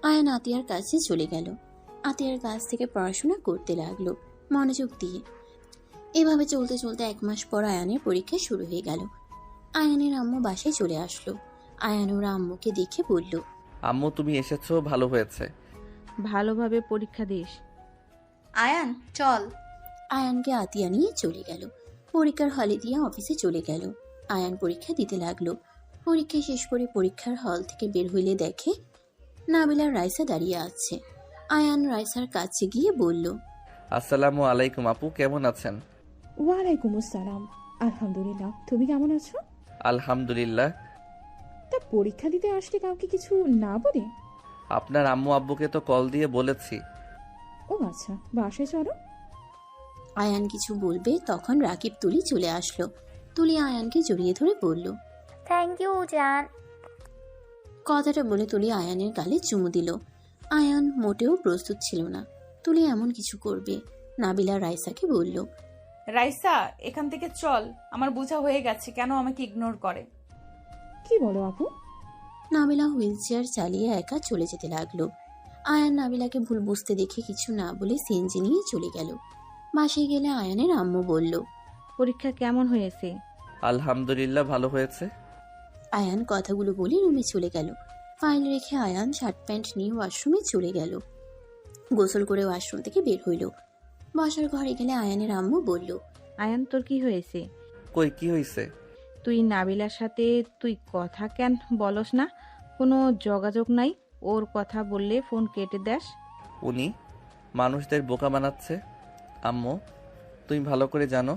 আয়ান আতিয়ার কাছে চলে গেল। আতিয়ার কাছ থেকে পড়াশোনা করতে লাগলো মনোযোগ দিয়ে। এভাবে চলতে চলতে 1 মাস পর আয়ানের পরীক্ষা শুরু হয়ে গেল। আয়ানের আম্মু বাসায় চলে আসলো। আয়ান ওর আম্মুকে দেখে বলল, আম্মু, তুমি এসেছো, ভালো হয়েছে। ভালোভাবে পরীক্ষা দিস। আয়ান চল। আয়ানকে আতিয়া নিয়ে চলে গেল। পরীক্ষার হলে দিয়ে অফিসে চলে গেল। আয়ান পরীক্ষা দিতে লাগলো। পরীক্ষা শেষ করে পরীক্ষার হল থেকে বের হইলে দেখে নাবিলা রাইসা দাঁড়িয়ে আছে। আয়ান রাইসার কাছে গিয়ে বলল, আসসালামু আলাইকুম আপু, কেমন আছেন? ওয়ালাইকুম আসসালাম। আলহামদুলিল্লাহ, তুমি কেমন আছো? আলহামদুলিল্লাহ। তা পরীক্ষা দিতে আসলে কাউকে কিছু না বলে? আপনার আম্মু আব্বুকে তো কল দিয়ে বলেছি। ও আচ্ছা, বাসায় চলো। আয়ান কিছু বলবে তখন রাকিব তুলি চলে আসলো। তুলি আয়ানকে জড়িয়ে ধরে বলল, থ্যাংক ইউ জান। কথাটা বলে তুলি আয়ানের গালে চুমু দিল। আয়ান মোটেও প্রস্তুত ছিল না তুলি এমন কিছু করবে। নাবিলা রাইসাকে বলল, রাইসা, এখান থেকে চল, আমার বোঝা হয়ে গেছে কেন আমাকে ইগনোর করে। কি বলো আপু? নাবিলা হুইল চেয়ার চালিয়ে একা চলে যেতে লাগলো। আয়ান নাবিলাকে ভুল বুঝতে দেখে কিছু না বলে সিএনজি নিয়ে চলে গেল। বাসায় গেলে আয়ানের আম্মু বলল, পরীক্ষা কেমন হয়েছে? আলহামদুলিল্লাহ, ভালো হয়েছে। আয়ান কথাগুলো বলে রুমে চলে গেল। ফাইল রেখে আয়ান শার্ট প্যান্ট নিয়ে ওয়াশরুমে চলে গেল। গোসল করে ওয়াশরুম থেকে বের হইল। বসার ঘরে গেলে আয়ানের আম্মু বলল, আয়ান, তোর কি হয়েছে? কই, কি হয়েছে? তুই নাবিলার সাথে তুই কথা কেন বলস না? কোনো যোগাযোগ নাই? ওর কথা বললে ফোন কেটে দেস। উনি মানুষদের বোকা বানাচ্ছে। আম্মু, তুমি ভালো করে জানো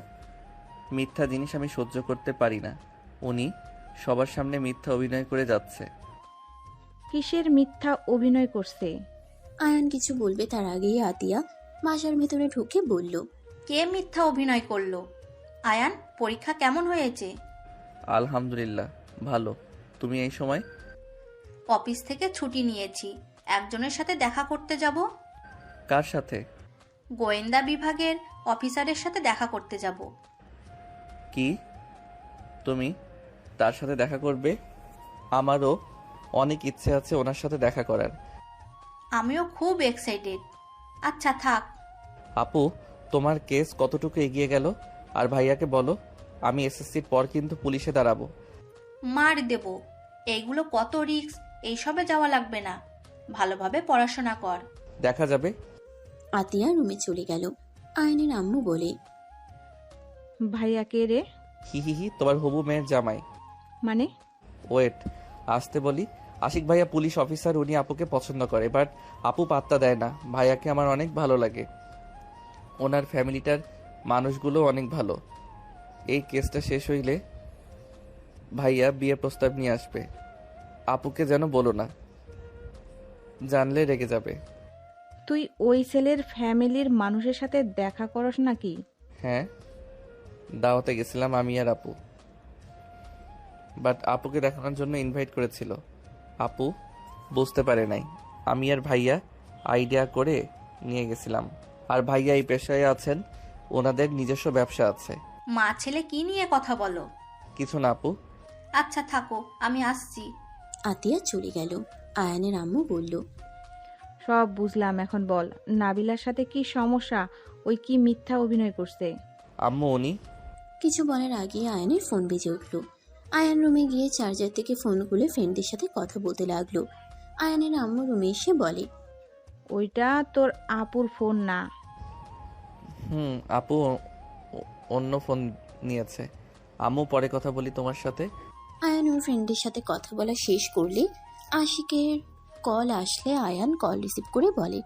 মিথ্যা জিনিস আমি সহ্য করতে পারি না। উনি সবার সামনে মিথ্যা অভিনয় করে যাচ্ছে। কিসের মিথ্যা অভিনয় করছে? আয়ান কিছু বলবে তার আগেই আতিয়া বাসার ভেতরে ঢুকে বলল, কে মিথ্যা অভিনয় করলো? আয়ান, পরীক্ষা কেমন হয়েছে? আলহামদুলিল্লাহ, ভালো। তুমি এই সময়? অফিস থেকে ছুটি নিয়েছি, একজনের সাথে দেখা করতে যাব। কার সাথে? গোয়েন্দা বিভাগের অফিসারের সাথে দেখা করতে যাব। কি, তুমি তার সাথে দেখা করবে? আমারও অনেক ইচ্ছে আছে ওনার সাথে দেখা করার। আমিও খুব এক্সাইটেড। আচ্ছা থাক। আপু, তোমার কেস কতটুকু এগিয়ে গেল? আর ভাইয়াকে বলো আমি এসএসসির পর কিন্তু পুলিশে দাঁড়াবো। মার দেব। এইগুলো কত রিস্ক, এইসবে যাওয়া লাগবে না। ভালোভাবে পড়াশোনা কর। দেখা যাবে। আতিয়া রুমে চলে গেল। আয়নের আম্মু বলে, ভাইয়া কে রে? হি হি হি, তোমার হবু মেয়ের জামাই। মানে? ওয়েট, আসতে বলি। আশিক ভাইয়া পুলিশ অফিসার, উনি আপুকে পছন্দ করে, বাট আপু পাত্তা দেয় না। ভাইয়াকে আমার অনেক ভালো লাগে। ওনার ফ্যামিলিটার মানুষগুলো অনেক ভালো। এই কেসটা শেষ হইলে ভাইয়া বিয়ে প্রস্তাব নিয়ে আসবে। আপুকে যেন বলো না, জানলে রেগে যাবে। তুই ওই ছেলের ফ্যামিলির মানুষের সাথে দেখা করস নাকি? হ্যাঁ। দাওয়াতে গেছিলাম আমি আর আপু, বাট আপুকে দেখানোর জন্য ইনভাইট করেছিল। আপু বুঝতে পারে নাই, আমি আর ভাইয়া আইডিয়া করে নিয়ে গেছিলাম। আর ভাইয়া এই পেশায় আছেন, ওনাদের নিজস্ব ব্যবসা আছে। মা ছেলে কি নিয়ে কথা বলো? কিছু না আপু। আচ্ছা থাকো, আমি আসছি। আতিয়া চলে গেল। আয়ানের আম্মু বলল, সব বুঝলাম, এখন বল নাবিলার সাথে কি সমস্যা? ওই কি মিথ্যা অভিনয় করছে? আম্মু উনি কিছু বলার আগে আয়ানের ফোন বেজে উঠল। আয়ান রুমে গিয়ে চার্জার থেকে ফোন খুলে ফ্রেন্ডদের সাথে কথা বলতে লাগলো। আয়ানের আম্মু রুমে এসে বলে, ওইটা তোর আপুর ফোন না। আপু অন্য ফোন নিয়েছে। আম্মু পরে কথা বলি তোমার সাথে। আয়ান ওর ফ্রেন্ডের সাথে কথা বলা শেষ করলে আশিকের কল আসলে আয়ান কল রিসিভ করে বলে,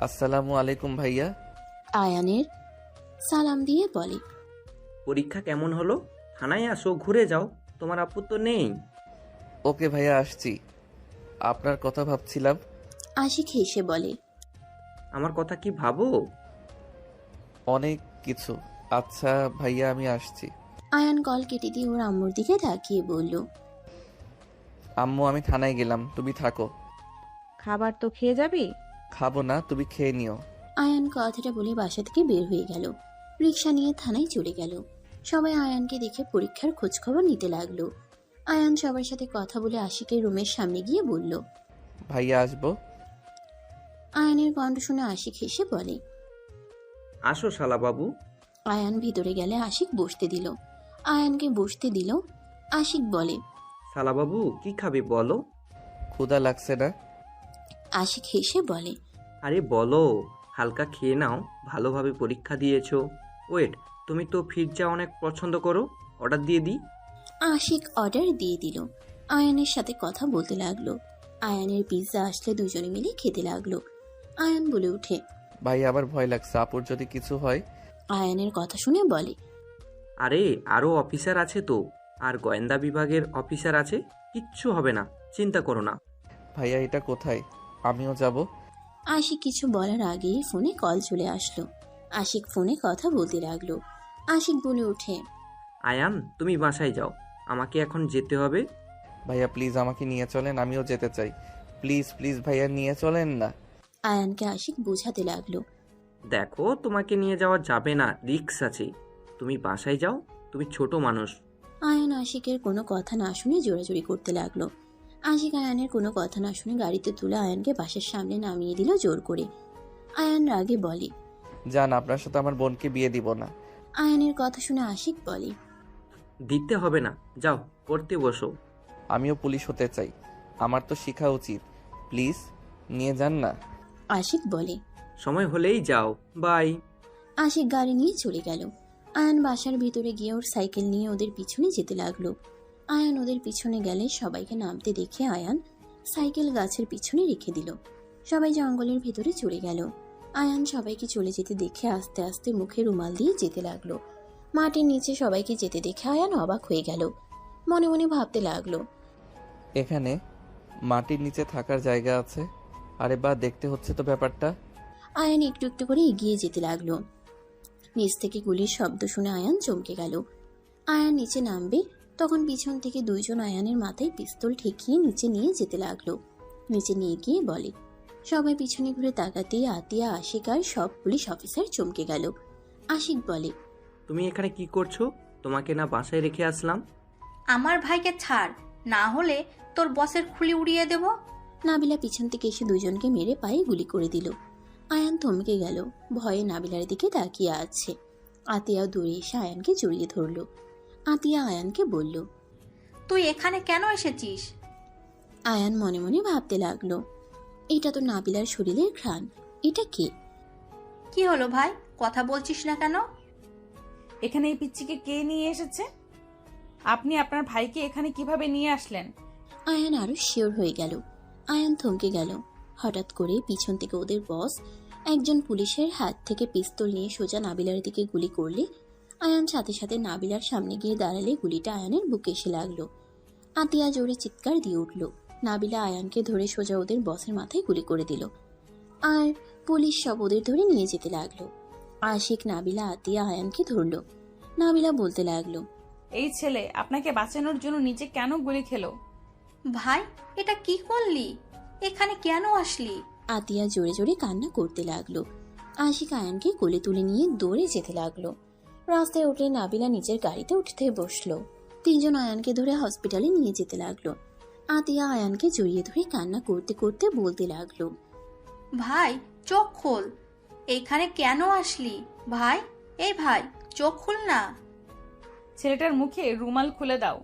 আসসালামু আলাইকুম ভাইয়া। আয়ানের সালাম দিয়ে বলে, পরীক্ষা কেমন হলো? থানায় আসো, ঘুরে যাও, তোমার আপু তো নেই। ওকে ভাইয়া, আসছি। আপনার কথা ভাবছিলাম। আশিক হেসে বলে, আমার কথা কি ভাবো? অনেক কিছু। আচ্ছা ভাইয়া, আমি আসছি। আয়ান কল কেটে দিয়ে ওর আম্মুর দিকে তাকিয়ে বলল, আম্মু আমি থানায় গেলাম, তুমি থাকো। খাবার তো খেয়ে যাবি? খাবো না, তুমি খেয়ে নিও। আয়ান কথাটা বলে বাসা থেকে বের হয়ে গেল। রিক্সা নিয়ে থানায় চলে গেল। সবাই আয়ানকে দেখে পরীক্ষার খোঁজখবর নিতে লাগলো। আয়ান সবার সাথে কথা বলে আশিকের রুমের সামনে গিয়ে বলল, ভাইয়া আসবো। আয়ানের কণ্ঠ শুনে আশিক হেসে বলে, আসো শালা বাবু। আয়ান ভিতরে গেলে আশিক বসতে দিল। আয়ানকে বসতে দিল। আশিক বলে, শালা বাবু কি খাবি বলো? ক্ষুধা লাগছে না? আশিক হেসে বলে, আরে বলো, হালকা খেয়ে নাও, ভালোভাবে পরীক্ষা দিয়েছো। ওয়েট, তুমি তো পিৎজা অনেক পছন্দ করো, অর্ডার দিয়ে দিই? আশিক অর্ডার দিয়ে দিল। আয়ানের সাথে কথা বলতে লাগলো। আয়ানের পিৎজা আসলে দুজনে মিলে খেতে লাগলো। আয়ান বলে উঠে, ভাই আবার ভয় লাগছে, আপুর যদি কিছু হয়। আয়ানের কথা শুনে বলে, আরে আরও অফিসার আছে তো, আর গোয়েন্দা বিভাগের অফিসার আছে, কিচ্ছু হবে না, চিন্তা করো না। ভাইয়া এটা কোথায়? আমিও যাব। আশিক কিছু বলার আগেই ফোনে কল চলে আসলো। আশিক ফোনে কথা বলতে লাগলো। আশিক বলে উঠে, আয়ান তুমি বাসায় যাও, আমাকে এখন যেতে হবে। ভাইয়া প্লিজ আমাকে নিয়ে চলেন, আমিও যেতে চাই। প্লিজ প্লিজ ভাইয়া নিয়ে চলেন না। আয়ানকে আশিক বোঝাতে লাগলো, দেখো তোমাকে নিয়ে যাওয়া যাবে না, রিস্ক আছে, তুমি বাসায় যাও, তুমি ছোট মানুষ। আয়ান আশিকের কোনো কথা না শুনে জোরাজোরি করতে লাগলো। আশিক আয়ানের কোনো কথা না শুনে গাড়িতে তুলে আয়ানকে বাসার সামনে নামিয়ে দিল জোর করে। আয়ান রাগে বলে, জান আপনার সাথে আমার বোনকে বিয়ে দিব না। আয়ানের কথা শুনে আশিক বলে, দিতে হবে না, যাও পড়তে বসো। আমিও পুলিশ হতে চাই, আমার তো শেখা উচিত, প্লিজ নিয়ে যান না। আশিক বলে, সময় হলেই যাও, বাই। আশিক গাড়ি নিয়ে চলে গেল। আয়ান বাসার ভিতরে গিয়ে ওর সাইকেল নিয়ে ওদের পিছনে যেতে লাগলো। আয়ান ওদের পিছনে গেলে সবাইকে নামতে দেখে আয়ান সাইকেল গাছের পিছনে রেখে দিল। সবাই জঙ্গলের ভিতরে চলে গেল। আয়ান সবাইকে চলে যেতে দেখে আস্তে আস্তে মুখে রুমাল দিয়ে যেতে লাগলো। মাটির নিচে সবাইকে যেতে দেখে আয়ান অবাক হয়ে গেল। মনে মনে ভাবতে লাগলো, এখানে মাটির নিচে থাকার জায়গা আছে? আরে বা, দেখতে হচ্ছে তো ব্যাপারটা। আয়ান একটু একটু করে এগিয়ে যেতে লাগলো। নিচ থেকে গুলির শব্দ শুনে আয়ান চমকে গেল। আয়ান নিচে নামবে তখন পিছন থেকে দুইজন আয়ানের মাথায় পিস্তল ঠেকিয়ে নিচে নিয়ে যেতে লাগলো। নিচে নিয়ে গিয়ে বলে, সবাই পিছনে ঘুরে তাকাতেই আতিয়া, আশিক আর সব পুলিশ অফিসার চমকে গেল। আশিক বলে, তুমি এখানে কি করছো? তোমাকে না বাসায় রেখে আসলাম? আমার ভাইকে ছাড়, না হলে তোর বসের খুলি উড়িয়ে দেব। নাবিলা পিছন থেকে এসে দুজনকে মেরে পায়ে গুলি করে দিল। আয়ান থমকে গেল, ভয়ে নাবিলার দিকে তাকিয়ে আছে। আতিয়া দৌড়ে এসে আয়ানকে জড়িয়ে ধরল। আতিয়া আয়ানকে বলল, তুই এখানে কেন এসেছিস? আয়ান মনে মনে ভাবতে লাগলো, এটা তো নাবিলার শরীরের ঘ্রাণ, এটা কে? কি হলো ভাই, কথা বলছিস না কেন? এখানে এই পিচ্চিকে কে নিয়ে এসেছে? আপনি আপনার ভাইকে এখানে কিভাবে নিয়ে আসলেন? আয়ান আরো শিওর হয়ে গেল। আয়ান থমকে গেল। হঠাৎ করে পিছন থেকে ওদের বস একজন পুলিশের হাত থেকে পিস্তল নিয়ে সোজা নাবিলার দিকে গুলি করলে আয়ান সাথে সাথে নাবিলার সামনে গিয়ে দাঁড়ালে গুলিটা আয়ানের বুকে এসে লাগলো। আতিয়া জোরে চিৎকার দিয়ে উঠল। নাবিলা আয়ানকে ধরে সোজা ওদের বসের মাথায় গুলি করে দিল। আর পুলিশ সব ওদের ধরে নিয়ে যেতে লাগলো। আশিক, নাবিলা, আতিয়া আয়ানকে ধরল। নাবিলা বলতে লাগলো, এই ছেলে আপনাকে বাঁচানোর জন্য নিজে কেন গুলি খেলো? ভাই, এটা কি করলি? এখানে কেন আসলি? আতিয়া জোরে জোরে কান্না করতে লাগলো। আশিক আয়ানকে কোলে তুলে নিয়ে দৌড়ে যেতে লাগলো। রাস্তায় উঠে নাবিলা নিজের গাড়িতে উঠতে বসলো। তিনজন আয়ানকে ধরে হসপিটালে নিয়ে যেতে লাগলো। আতিয়া আয়ানকে জড়িয়ে ধরে কান্না করতে করতে বলতে লাগলো, ভাই, চোখ খোল। এইখানে কেন আসলি? ভাই, এই ভাই, চোখ খুল না। ছেলেটার মুখে রুমাল খুলে দাও।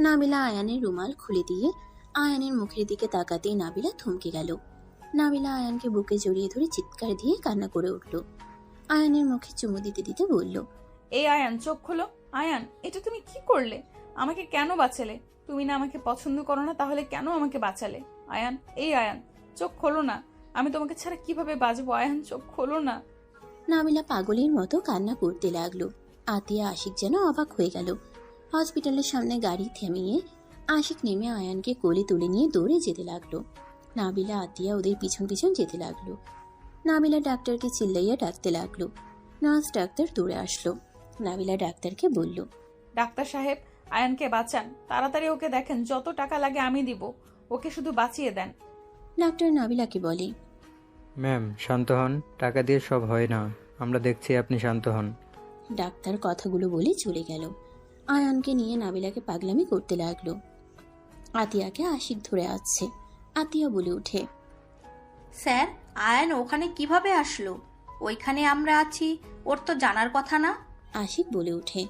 নাবিলা আয়ানের রুমাল খুলে দিয়ে আয়ানের মুখের দিকে তাকাতেই নাবিলা থমকে গেল। নাবিলা আয়ানকে বুকে জড়িয়ে ধরে চিৎকার দিয়ে কান্না করে উঠল। আয়ানের মুখে চুমু দিতে দিতে বলল, এই আয়ান, চোখ খোলো। আয়ান, এটা তুমি কি করলে? আমাকে কেন বাঁচালে? তুমি না আমাকে পছন্দ করো না, তাহলে কেন আমাকে বাঁচালে? আয়ান, এই আয়ান, চোখ খোলো না। আমি তোমাকে ছাড়া কিভাবে বাঁচবো? আয়ান, চোখ খোলো না। নাবিলা পাগলের মতো কান্না করতে লাগলো। আতিয়া আশিক যেন অবাক হয়ে গেল। হসপিটালের সামনে গাড়ি থামিয়ে আশিক নেমে আয়ানকে কোলে তুলে নিয়ে দৌড়ে যেতে লাগলো। নাবিলা আতিয়া ওদের পিছন পিছন যেতে লাগলো। নাবিলা ডাক্তারকে চিল্লাইয়া ডাকতে লাগলো। নার্স ডাক্তার দৌড়ে আসলো। নাবিলা ডাক্তারকে বলল, ডাক্তার সাহেব, আয়ানকে বাঁচান, তাড়াতাড়ি ওকে দেখেন, যত টাকা লাগে আমি দিব, ওকে শুধু বাঁচিয়ে দেন। ডাক্তার নাবিলাকে বলে, ম্যাম শান্ত হন, টাকা দিয়ে সব হয় না, আমরা দেখছি, আপনি শান্ত হন। ডাক্তার কথাগুলো বলে চলে গেল। আয়ানকে নিয়ে নাবিলাকে পাগলামি করতে লাগলো। আতিয়াকে আশিক ধরে আসছে। আতিয়া বলে ওঠে, স্যার, আয়ান ওখানে কিভাবে আসলো? ওইখানে আমরা আছি, ওর তো জানার কথা না। আশিক বলে ওঠে,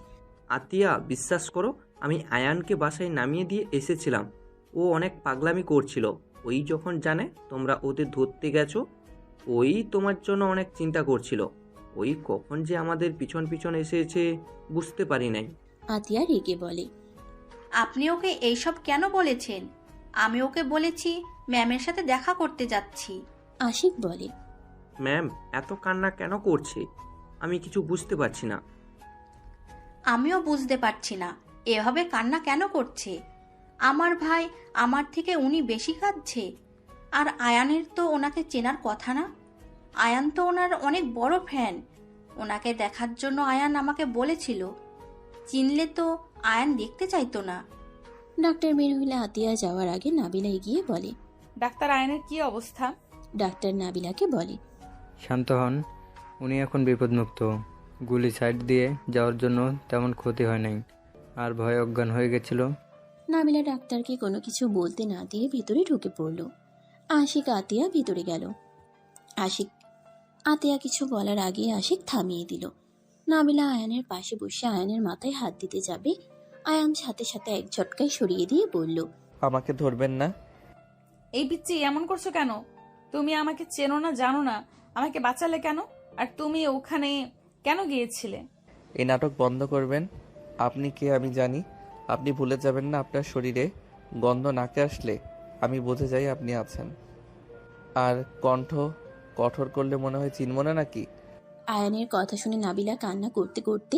আতিয়া, বিশ্বাস করো, আমি আয়ানকে বাসায় নামিয়ে দিয়ে এসেছিলাম। ও অনেক পাগলামি করছিল। ওই যখন জানে তোমরা ওদের ধরতে গেছো, ওই তোমার জন্য অনেক চিন্তা করছিল। ওই কখন যে আমাদের পিছন পিছন এসেছে বুঝতে পারি নাই। আতিয়া রেগে বলে, আপনি ওকে এইসব কেন বলেছেন? আমি ওকে বলেছি ম্যামের সাথে দেখা করতে যাচ্ছি। আশিক বলে, ম্যাম এত কান্না কেন করছে? আমি কিছু বুঝতে পারছি না। আমিও বুঝতে পারছি না, এভাবে কান্না কেন করছে। আমার ভাই আমার থেকে উনি বেশি কাঁদছে। আর আয়ানের তো ওনাকে চেনার কথা না। আয়ান তো ওনার অনেক বড় ফ্যান। ওনাকে দেখার জন্য আয়ান আমাকে বলেছিল। চিনলে তো আয়ান দেখতে চাইতো না। ডাক্তার বের হইলে আতিয়া যাওয়ার আগে নাবিলা এগিয়ে বলে, ডাক্তার, আয়ানের কি অবস্থা? ডাক্তার নাবিলাকে বলে, শান্ত হন, উনি এখন বিপদমুক্ত। গুলি সাইড দিয়ে যাওয়ার জন্য তেমন ক্ষতি হয় নাই, আর ভয়ে অজ্ঞান হয়ে গেছিল। নাবিলা ডাক্তারকে কোনো কিছু বলতে না দিয়ে ভিতরে ঢুকে পড়ল। আশিক আতিয়া ভিতরে গেল। আতিয়া কিছু বলার আগে আশিক থামিয়ে দিল। নাবিলা আয়ানের পাশে বসে আয়ানের মাথায় হাত দিতে যাবে, আয়ান সাথে সাথে এক ঝটকায় সরিয়ে দিয়ে বলল, আমাকে ধরবেন না। এই পিচ্চি, এমন করছো কেন? তুমি আমাকে চেনো না, জানো না, আমাকে বাঁচালে কেন? আর তুমি ওখানে কেন গিয়েছিলে? এই নাটক বন্ধ করবেন। আপনি কে আমি জানি। আপনি ভুলে যাবেন না আপনার শরীরে গন্ধ নাকে আসলে আমি বুঝে যাই আপনি আছেন। আর কণ্ঠ কঠোর করলে মনে হয় চিনব না নাকি? আয়ানের কথা শুনে নাবিলা কান্না করতে করতে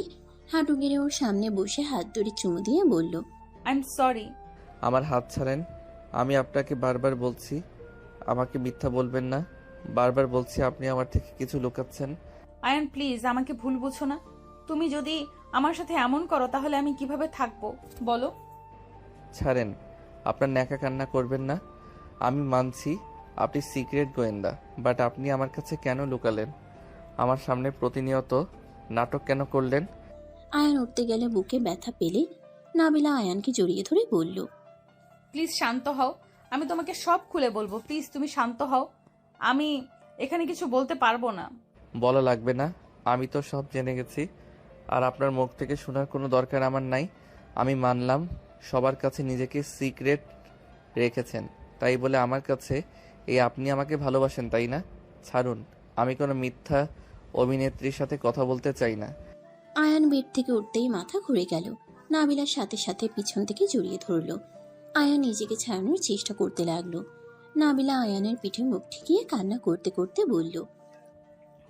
হাঁটু গেড়ে ওর সামনে বসে হাত ধরে চুমু দিয়ে বলল, আই এম সরি। আমার হাত ছাড়েন। আমি আপনাকে বারবার বলছি আমাকে মিথ্যা বলবেন না। বারবার বলছি আপনি আমার থেকে কিছু লুকাচ্ছেন। আয়ান, প্লিজ আমাকে ভুল বুঝো না। তুমি যদি আমার সাথে এমন করো তাহলে আমি কিভাবে থাকবো বলো? ছাড়েন, আপনার ন্যাকা কান্না করবেন না। আমি মানছি আপনি সিক্রেট গোয়েন্দা, বাট আপনি আমার কাছে কেন লুকালেন? আমার সামনে প্রতিনিয়ত নাটক কেন করলেন? আয়ান উঠতে গেলে বুকে ব্যথা পেলে নাবিলা আয়ানকে জড়িয়ে ধরে বলল, প্লিজ শান্ত হও, আমি তোমাকে সব খুলে বলবো। প্লিজ তুমি শান্ত হও, আমি এখানে কিছু বলতে পারবো না। বলা লাগবে না, আমি তো সব জেনে গেছি। আর আপনার মুখ থেকে শোনার কোনো দরকার আমার নাই। আমি মানলাম সবার কাছে নিজেকে সিক্রেট রেখেছেন, তাই বলে আমার কাছে এই আপনি আমাকে ভালোবাসেন তাই না? ছাড়ুন, আমি কোনো মিথ্যা অভিনেত্রীর সাথে কথা বলতে চাই না। আয়ান বেড থেকে উঠতেই মাথা ঘুরে গেল। নাবিলার সাথে সাথে পিছন থেকে জড়িয়ে ধরল। আয়ান নিজেকে ছাড়ানোর চেষ্টা করতে লাগলো। নাবিলা আয়ানের পিঠে মুখ ঠেকিয়ে কান্না করতে করতে বলল,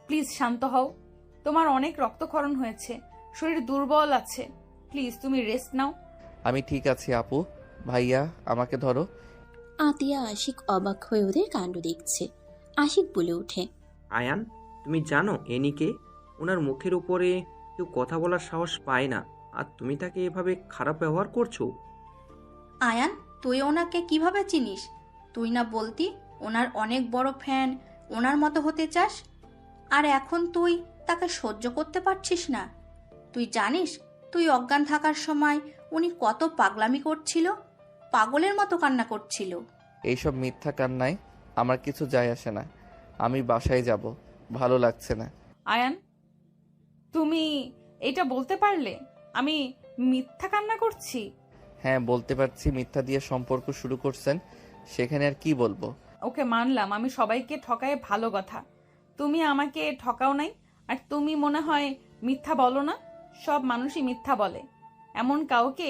প্লিজ শান্ত হও, তোমার অনেক রক্তক্ষরণ হয়েছে, শরীর দুর্বল আছে, প্লিজ তুমি রেস্ট নাও। আমি ঠিক আছি আপু। ভাইয়া, আমাকে ধরো। আতিয়া আশিক অবাক হয়ে ওদের কাণ্ড দেখছে। আশিক বলে ওঠে, আয়ান, তুমি জানো এনিকে? ওনার মুখের উপরে কেউ কথা বলার সাহস পায় না, আর তুমি তাকে এভাবে খারাপ ব্যবহার করছো। আয়ান, তুই ওনাকে কিভাবে চিনিস? তুই না বলতি ওনার অনেক বড় ফ্যান, ওনার মতো হতে চাস, আর এখন তুই তাকে সহ্য করতে পারছিস না। তুই জানিস তুই অজ্ঞান থাকার সময় উনি কত পাগলামি করছিল, পাগলের মতো কান্না করছিল। এইসব মিথ্যা কান্নায় আমার কিছু যায় আসে না। আমি বাসায় যাব, ভালো লাগছে না। আয়ান, তুমি এটা বলতে পারলে আমি মিথ্যা কান্না করছি? হ্যাঁ, বলতে পারছি। মিথ্যা দিয়ে সম্পর্ক শুরু করছেন, সেখানে আর কি বলবো। ওকে, মানলাম আমি সবাইকে ঠকায়, ভালো কথা। তুমি আমাকে ঠকাও নাই, আর তুমি মনে হয় মিথ্যা বলো না। সব মানুষই মিথ্যা বলে, এমন কাউকে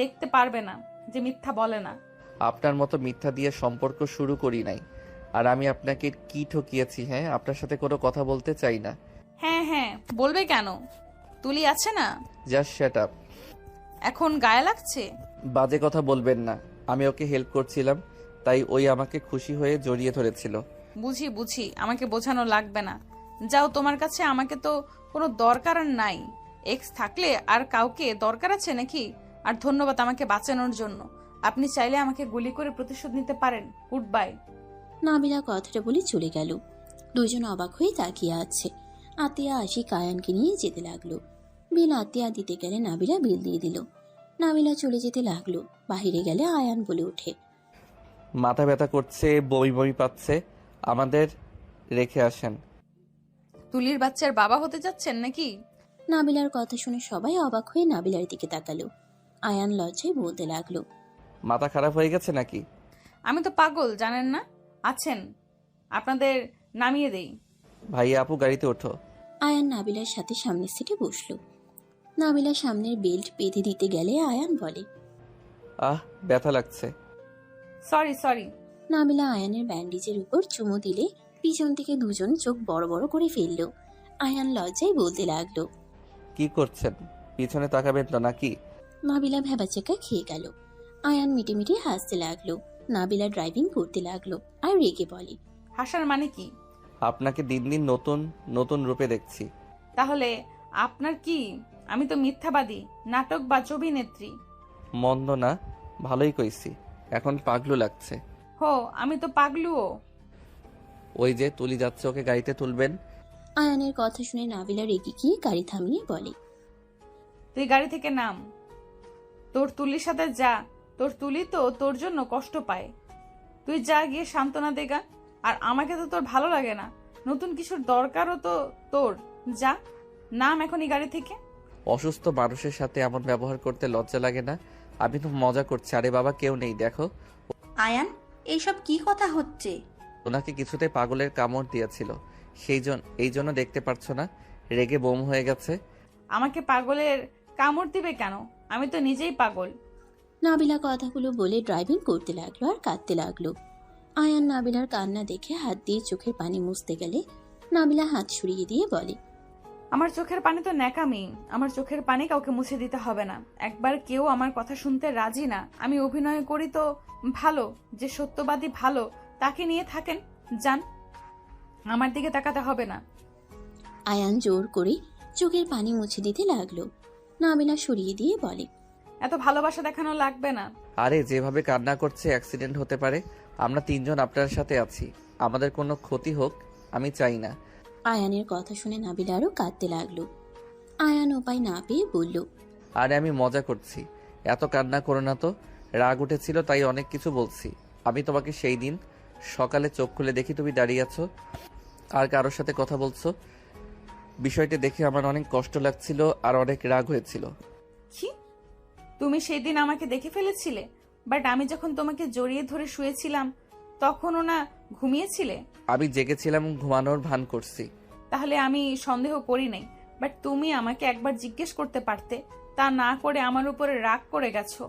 দেখতে পারবে না যে মিথ্যা বলে না। আপনার মতো মিথ্যা দিয়ে সম্পর্ক শুরু করি নাই। আর আমি আপনাকে কি ঠকিয়েছি? হ্যাঁ, আপনার সাথে কোনো কথা বলতে চাই না। হ্যাঁ হ্যাঁ, বলবে কেন? তুলি আছে না? Just shut up. এখন গায়ে লাগছে? বাজে কথা বলবেন না। আমি ওকে হেল্প করছিলাম, তাই ওই আমাকে খুশি হয়ে জড়িয়ে ধরেছিল। বুঝি বুঝি, আমাকে বোঝানো লাগবে না। যাও, তোমার কাছে আমাকে তো কোনো দরকার নাই। এক্স থাকলে আর কাউকে দরকার আছে নাকি? আর ধন্যবাদ আমাকে বাঁচানোর জন্য। আপনি চাইলে আমাকে গুলি করে প্রতিশোধ নিতে পারেন। Good bye. নাবিলা কথাটা বলে চলে গেল। দুজন অবাক হয়ে তাকিয়ে আছে। আতিয়া আশিক আয়ানকে নিয়ে যেতে লাগলো। বিল আতিয়া দিতে গেলে নাবিলা বিল দিয়ে দিল। নাবিলা চলে যেতে লাগলো। বাহিরে গেলে আয়ান বলে ওঠে, মাথা ব্যথা করছে, বমি বমি পাচ্ছে, আমাদের রেখে আসেন। তুলির বাচ্চার বাবা হতে যাচ্ছেন নাকি? নাবিলার কথা শুনে সবাই অবাক হয়ে নাবিলার দিকে তাকালো। আয়ান লজ্জায় বলতে লাগলো, মাথা খারাপ হয়ে গেছে নাকি? আমি তো পাগল, জানেন না? আছেন, আপনাদের নামিয়ে দেই। ভাইয়া আপু, গাড়িতে ওঠো। আয়ান নাবিলার সাথে সামনের সিটে বসলো। নাবিলা সামনের বেল্ট বেঁধে দিতে গেলে আয়ান বলে, আহ, ব্যথা লাগছে। Sorry sorry. নাবিলা আয়ানের ব্যান্ডেজের উপর চুমু দিলে পিছন থেকে দুজন চোখ বড় বড় করে ফেললো। আয়ান লজ্জায় বলতে লাগলো, কি করছেন? পিছনে তাকাবেন তো নাকি? নাবিলা ভেবাচেকা খেয়ে গেল। আয়ান মিটি মিটি হাসতে লাগলো। নাবিলা ড্রাইভিং করতে লাগলো আর রেগে বলে, হাসার মানে কি? আপনাকে দিন দিন নতুন নতুন রূপে দেখছি। তাহলে আপনার কি? আমি তো মিথ্যাবাদী, নাটকবাজ, অভিনেত্রী। মন্দ না, ভালোই কইছি। এখন পাগলু লাগছে। হো, আমি তো পাগলুও। ওই যে তুলি যাচ্ছে, ওকে গাড়িতে তুলবেন। আয়ানের কথা শুনে নাবিলা রেগে গিয়ে গাড়ি থামিয়ে বলে, তুই গাড়ি থেকে নাম, তোর তুলির সাথে যা। তোর তুলি তো তোর জন্য কষ্ট পায়। তুই যা গিয়ে সান্ত্বনা দেগা। আর আমাকে তো তোর ভালো লাগে না, নতুন কিছুর দরকারও তো তোর। যা, নাম এখনই গাড়ি থেকে। অসুস্থ মানুষের সাথে এমন ব্যবহার করতে লজ্জা লাগে না? আমি তো মজা করছি। আরে বাবা, কেউ নেই, দেখো। আয়ান, এইসব কি কথা হচ্ছে? ওনাকে কিছুতে পাগলের কামড় দিয়েছিল, এই জন্য দেখতে পারছো না, রেগে বোম হয়ে গেছে। আমাকে পাগলের কামড় দিবে কেন? আমি তো নিজেই পাগল। নাবিলা কথাগুলো বলে ড্রাইভিং করতে লাগলো আর কাঁদতে লাগলো। আয়ান নাবিলার কান্না দেখে হাত দিয়ে চোখের পানি মুছতে গেলে নাবিলা হাত সরিয়ে দিয়ে বলে, আমার চোখের পানি তো ন্যাকামি। আমার চোখের পানি কাউকে মুছে দিতে হবে না। একবার কেউ আমার কথা শুনতে রাজি না। আমি অভিনয় করি তো ভালো, যে সত্যবাদী ভালো তাকে নিয়ে থাকেন। যান, আমার দিকে তাকাতে হবে না। আয়ান জোর করে চোখের পানি মুছে দিতে লাগলো। নাবিলা সরিয়ে দিয়ে বলে, এত ভালোবাসা দেখানো লাগবে না। আরে যেভাবে কান্না করছে, অ্যাক্সিডেন্ট হতে পারে। আমরা তিনজন আপনার সাথে আছি, আমাদের কোনো ক্ষতি হোক আমি চাই না। আয়ানের কথা শুনে নাবিলা আরো কাঁদতে লাগলো। আয়ান উপায় না পেয়ে বলল, আরে আমি মজা করছি, এত কান্না করো না তো। রাগ উঠেছিল তাই অনেক কিছু বলছি। আমি তোমাকে সেই দিন সকালে চোখ খুলে দেখি তুমি দাঁড়িয়ে আছো আর কারোর সাথে কথা বলছো। বিষয়টা দেখে আমার অনেক কষ্ট লাগছিল আর অনেক রাগ হয়েছিল। কি? তুমি সেই দিন আমাকে দেখে ফেলেছিলে? বাট আমি যখন তোমাকে জড়িয়ে ধরে শুয়েছিলাম তখনও না ঘুমিয়েছিলে? আমি জেগেছিলাম, ঘুমানোর ভান করছি। তাহলে আমি সন্দেহ করি নাই। বাট তুমি আমাকে একবার জিজ্ঞেস করতে পারতে, তা না করে আমার উপরে রাগ করে গেছো,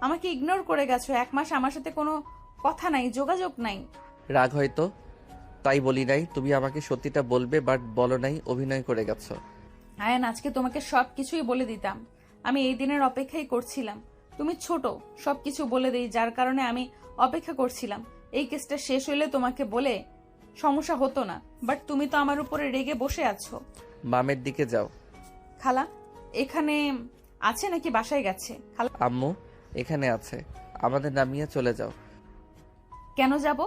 আমাকে ইগনোর করে গেছো। 1 মাস আমার সাথে কোনো কথা নাই, যোগাযোগ নাই। রাগ হয়তো, তাই বলি নাই। তুমি আমাকে সত্যিটা বলবে, বাট বলো নাই, অভিনয় করে গেছো। আয়ান, আজকে তোমাকে সবকিছুই বলে দিতাম। আমি এই দিনের অপেক্ষাই করছিলাম। তুমি ছোট, সবকিছু বলে দিই, যার কারণে আমি অপেক্ষা করছিলাম। এই কেসটা শেষ হইলে তোমাকে বলে সমস্যা হতো না। বাট তুমি তো আমার উপরে রেগে বসে আছো। বামের দিকে যাও। খালা এখানে আছে নাকি বাসায় গেছে? খালা আম্মু এখানে আছে, আমাদের নামিয়ে চলে যাও। কেন যাব?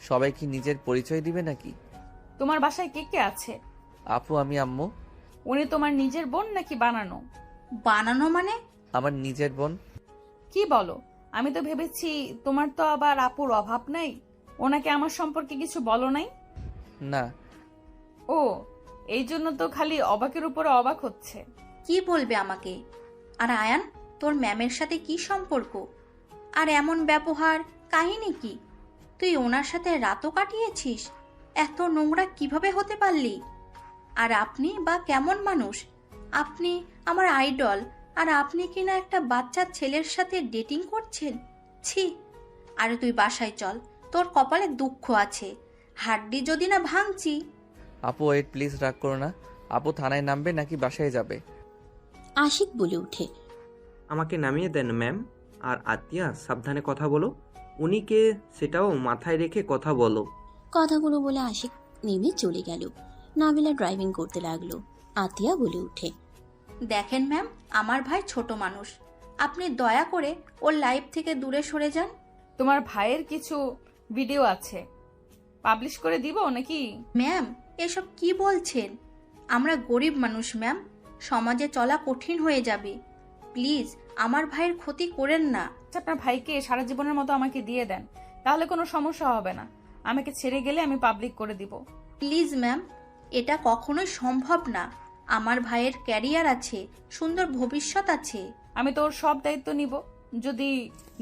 সবাই কি নিজের পরিচয় দিবে নাকি? তোমার বাসায় কে কে আছে? আপু, আমি, আম্মু। উনি তোমার নিজের বোন নাকি বানানো? বানানো মানে? আমার নিজের বোন। কি বলো? আমি তো ভেবেছি তোমার তো আবার আপুর অভাব নাই, ওনাকে আমার সম্পর্কে কিছু বলো নাই। না। ও, এই জন্য তো খালি অবাকের উপরে অবাক হচ্ছে। কি বলবে আমাকে? আর আয়ান, তোর ম্যামের সাথে কি সম্পর্ক? আর এমন ব্যবহার, কাহিনী কি? তুই ওনার সাথে রাতও কাটিয়েছিস? এত নোংরা কিভাবে হতে পারলি? আর আপনি বা কেমন মানুষ? আপনি আমার আইডল, আর আপনি কিনা একটা বাচ্চা ছেলের সাথে ডেটিং করছেন? ছি! আরে তুই বাসায় চল, তোর কপালে দুঃখ আছে। হাড্ডি যদি না ভাঙছি। আপু ওয়েট, প্লিজ রাগ করো না। আপু থানায় নামবে নাকি বাসায় যাবে? আশিক বলে ওঠে। আমাকে নামিয়ে দেন ম্যাম। আর আতিয়া, সাবধানে কথা বলো। উনি কে সেটাও মাথায় রেখে কথা বলো। কথাগুলো বলে আশিক নেমে চলে গেল। নাবিলা ড্রাইভিং করতে লাগলো। আতিয়া বলে ওঠে, দেখেন ম্যাম, আমার ভাই ছোট মানুষ, আপনি দয়া করে ওর লাইফ থেকে দূরে সরে যান। তোমার ভাইয়ের কিছু ভিডিও আছে, পাবলিশ করে দিব নাকি? ম্যাম, এসব কি বলছেন? আমরা গরিব মানুষ ম্যাম, সমাজে চলা কঠিন হয়ে যাবে। প্লিজ আমার ভাইয়ের ক্ষতি করেন না। আপনার ভাইকে সারা জীবনের মতো আমাকে দিয়ে দেন, তাহলে কোনো সমস্যা হবে না। আমাকে ছেড়ে গেলে আমি পাবলিক করে দিব। প্লিজ ম্যাম, এটা কখনোই সম্ভব না। আমার ভাইয়ের ক্যারিয়ার আছে, সুন্দর ভবিষ্যৎ আছে। আমি তো ওর সব দায়িত্ব নিব যদি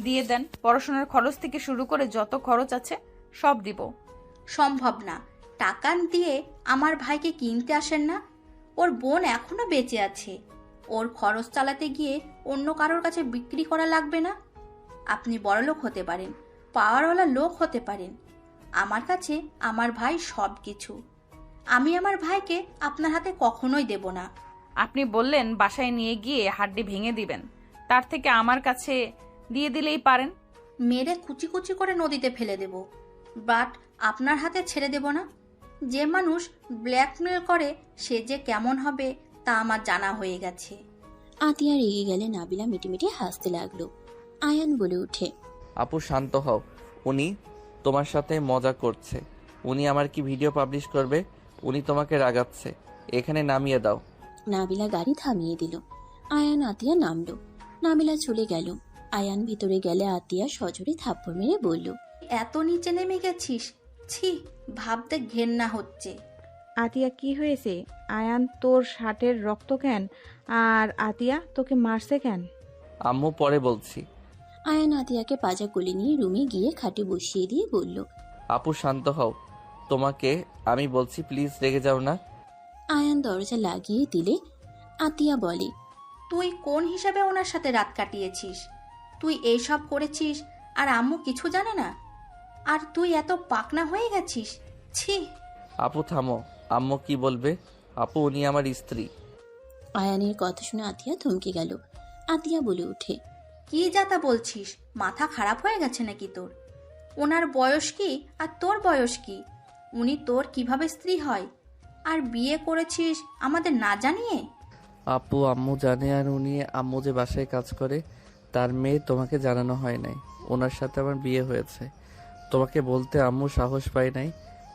দিয়ে দেন। পড়াশোনার খরচ থেকে শুরু করে যত খরচ আছে সব দিব। সম্ভব না। টাকা দিয়ে আমার ভাইকে কিনতে আসেন না। ওর বোন এখনো বেঁচে আছে, ওর খরচ চালাতে গিয়ে অন্য কারোর কাছে বিক্রি করা লাগবে না। আপনি বড়লোক হতে পারেন, পাওয়ারওয়ালা লোক হতে পারেন, আমার কাছে আমার ভাই সব কিছু। আমি আমার ভাইকে আপনার হাতে কখনোই দেব না। আপনি বললেন বাসায় নিয়ে গিয়ে হাড্ডি ভেঙে দিবেন, তার থেকে আমার কাছে দিয়ে দিলেই পারেন। মেরে কুচি কুচি করে নদীতে ফেলে দেব, বাট আপনার হাতে ছেড়ে দেব না। যে মানুষ ব্ল্যাকমেল করে সে যে কেমন হবে তা আমার জানা হয়ে গেছে। আতিয়া রেগে গেলে নাবিলা মিটিমিটি হাসতে লাগলো। আয়ান বলে ওঠে, আপু শান্ত হও, উনি তোমার সাথে মজা করছে। উনি আমার কি ভিডিও পাবলিশ করবে? উনি তোমাকে রাগাচ্ছে। এখানে নামিয়ে দাও। নাবিলা গাড়ি থামিয়ে দিল। আয়ান আতিয়া নামলো। নাবিলা চলে গেল। আয়ান ভিতরে গেলে আতিয়া সজোরে থাপ্পড় মেরে বলল, এত নিচে নেমে গেছিস? ছি, ভাবতে ঘেন্না হচ্ছে। আতিয়া, কি হয়েছে? আয়ান তোর শার্টের রক্ত কেন? আর আতিয়া তোকে মারছে কেন? আম্মু পরে বলছি। আয়ান আতিয়াকে পাজা কোলে নিয়ে রুমে গিয়ে খাটে বসিয়ে দিয়ে বলল, আপু শান্ত হও, তোমাকে আমি বলছি, প্লিজ রেগে যাও না। আয়ান দরজা লাগিয়ে দিলে আতিয়া বলে, তুই কোন হিসাবে ওনার সাথে রাত কাটিয়েছিস? তুই এইসব করেছিস আর আম্মু কিছু জানে না? আর তুই এত পাকনা হয়ে গেছিস? ছি! আপু থামো, আম্মু কি বলবে? আপু উনি আমার স্ত্রী। আয়ানের কথা শুনে আতিয়া থমকে গেল। আতিয়া বলে ওঠে, কি যাতা বলছিস? মাথা খারাপ হয়ে গেছে নাকি তোর? ওনার বয়স কি আর তোর বয়স কি? উনি তোর কিভাবে স্ত্রী হয়? আর বিয়ে করেছিস আমাদের না জানিয়ে? আপু আম্মু জানে, আর উনি আম্মু যে বাসায় কাজ করে তার মেয়ে, তোমাকে জানানো হয় নাই। ওনার সাথে আমার বিয়ে হয়েছে। তোমাকে বলতে আম্মু সাহস পায় নাই,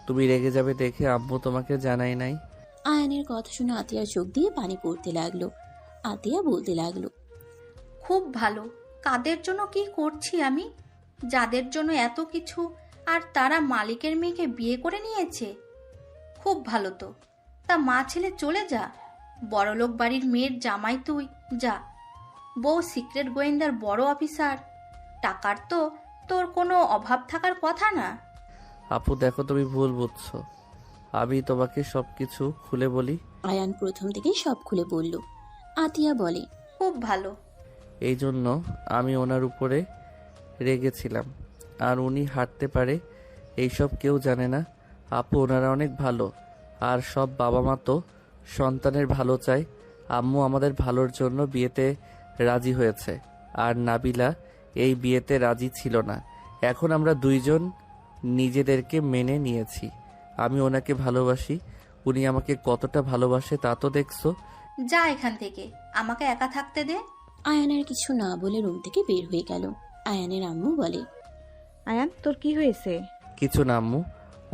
তুমি রেগে যাবে দেখে আম্মু তোমাকে জানাই নাই। আয়ানের কথা শুনে আতিয়ার চোখ দিয়ে পানি পড়তে লাগলো। আতিয়া বলতে লাগলো, খুব ভালো। কাদের জন্য কি করছি আমি? যাদের জন্য এত কিছু, আর তারা মালিকের মেয়েকে বিয়ে করে নিয়েছে। খুব ভালো তো। তা মা ছেলে চলে যা, বড়লোক বাড়ির মেয়ের জামাই তুই, যা। বউ সিক্রেট গোয়েন্দার বড় অফিসার, টাকার তো তোর কোনো অভাব থাকার কথা না। আপু দেখো, তুমি ভুল বুঝছো। আমি তোমাকে সবকিছু খুলে বলি। আয়ান প্রথম থেকে সব খুলে বলল। আতিয়া বলে, খুব ভালো। এই জন্য আমি ওনার উপরে রেগেছিলাম। আর উনি হাঁটতে পারে এইসব কেউ জানে না। আপু ওনারা অনেক ভালো, আর সব বাবা মা তো সন্তানের ভালো চায়। আম্মু আমাদের ভালোর জন্য বিয়েতে রাজি হয়েছে, আর নাবিলা এই বিয়েতে রাজি ছিল না। এখন আমরা দুইজন নিজেদেরকে মেনে নিয়েছি। আমি ওনাকে ভালোবাসি, উনি আমাকে কতটা ভালোবাসে তা তো দেখছো। যা এখান থেকে, আমাকে একা থাকতে দে। আয়ানের কিছু না বলে রুম থেকে বের হয়ে গেল। আয়ানের আম্মু বলে, আয়ান তোর কি হয়েছে? কিছু না আম্মু,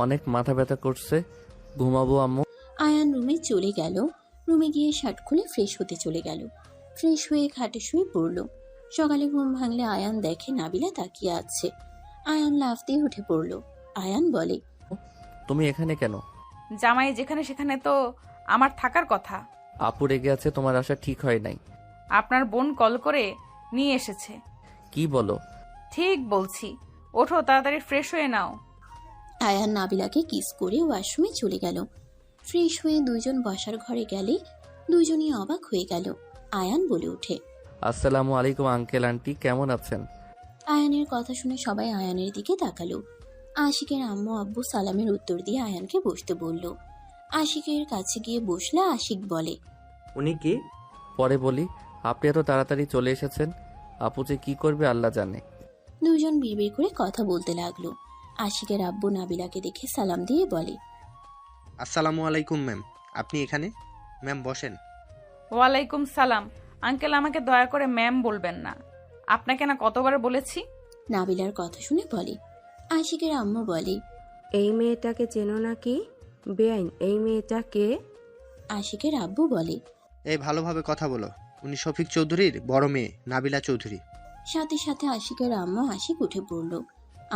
অনেক মাথা ব্যথা করছে, ঘুমাবো আম্মু। আয়ান রুমে চলে গেল। রুমে গিয়ে শার্ট খুলে ফ্রেশ হতে চলে গেল। ফ্রেশ হয়ে খাটে শুয়ে পড়ল। সকালে ঘুম ভাঙলে আয়ান দেখে নাবিলা তাকিয়ে আছে। আয়ান লাফ দিয়ে উঠে পড়ল। আয়ান বলে, তুমি এখানে কেন? জামাই যেখানে সেখানে তো আমার থাকার কথা। আপু রেগে আছে, তোমার আসা ঠিক হয় নাই। আপনার বোন কল করে নিয়ে এসেছে। কি বলো? ঠিক বলছি, ওঠো তাড়াতাড়ি ফ্রেশ হয়ে নাও। আয়ান নাবিলাকে কিস করে ওয়াশরুমে চলে গেল। ফ্রেশ হয়ে দুইজন বসার ঘরে গেলে দুইজনই অবাক হয়ে গেল। আয়ান বলে ওঠে, আসসালামু আলাইকুম আঙ্কেল আন্টি, কেমন আছেন? আয়ানের কথা শুনে সবাই আয়ানের দিকে তাকালো। আশিকের আম্মু আব্বু সালামের উত্তর দিয়ে আয়ানকে বসতে বলল। আশিকের কাছে গিয়ে বসলে আশিক বলে, উনি কে? পরে বলি। আপনি এত তাড়াতাড়ি চলে এসেছেন, আপু যে কি করবে আল্লাহ জানে। দুজন বিড়বিড় করে কথা বলতে লাগলো। আশিকের আব্বু নাবিলাকে দেখে সালাম দিয়ে বলে, আসসালামু আলাইকুম ম্যাম, আপনি এখানে? ম্যাম বসেন। ওয়ালাইকুম সালাম। আঙ্কেল, আমাকে দয়া করে ম্যাম বলবেন না, আপনাকে না কতবার বলেছি। নাবিলার কথা শুনে বলে। আশিকের আম্মু বলে, এই মেয়েটাকে চেনো নাকি? বেআইন, এই মেয়েটা কে? আশিকের আব্বু বলে, এই ভালোভাবে কথা বলো, উনি শফিক চৌধুরীর বড় মেয়ে নাবিলা চৌধুরী। সাথে সাথে আশিকের আম্মু আশিক উঠে পড়ল।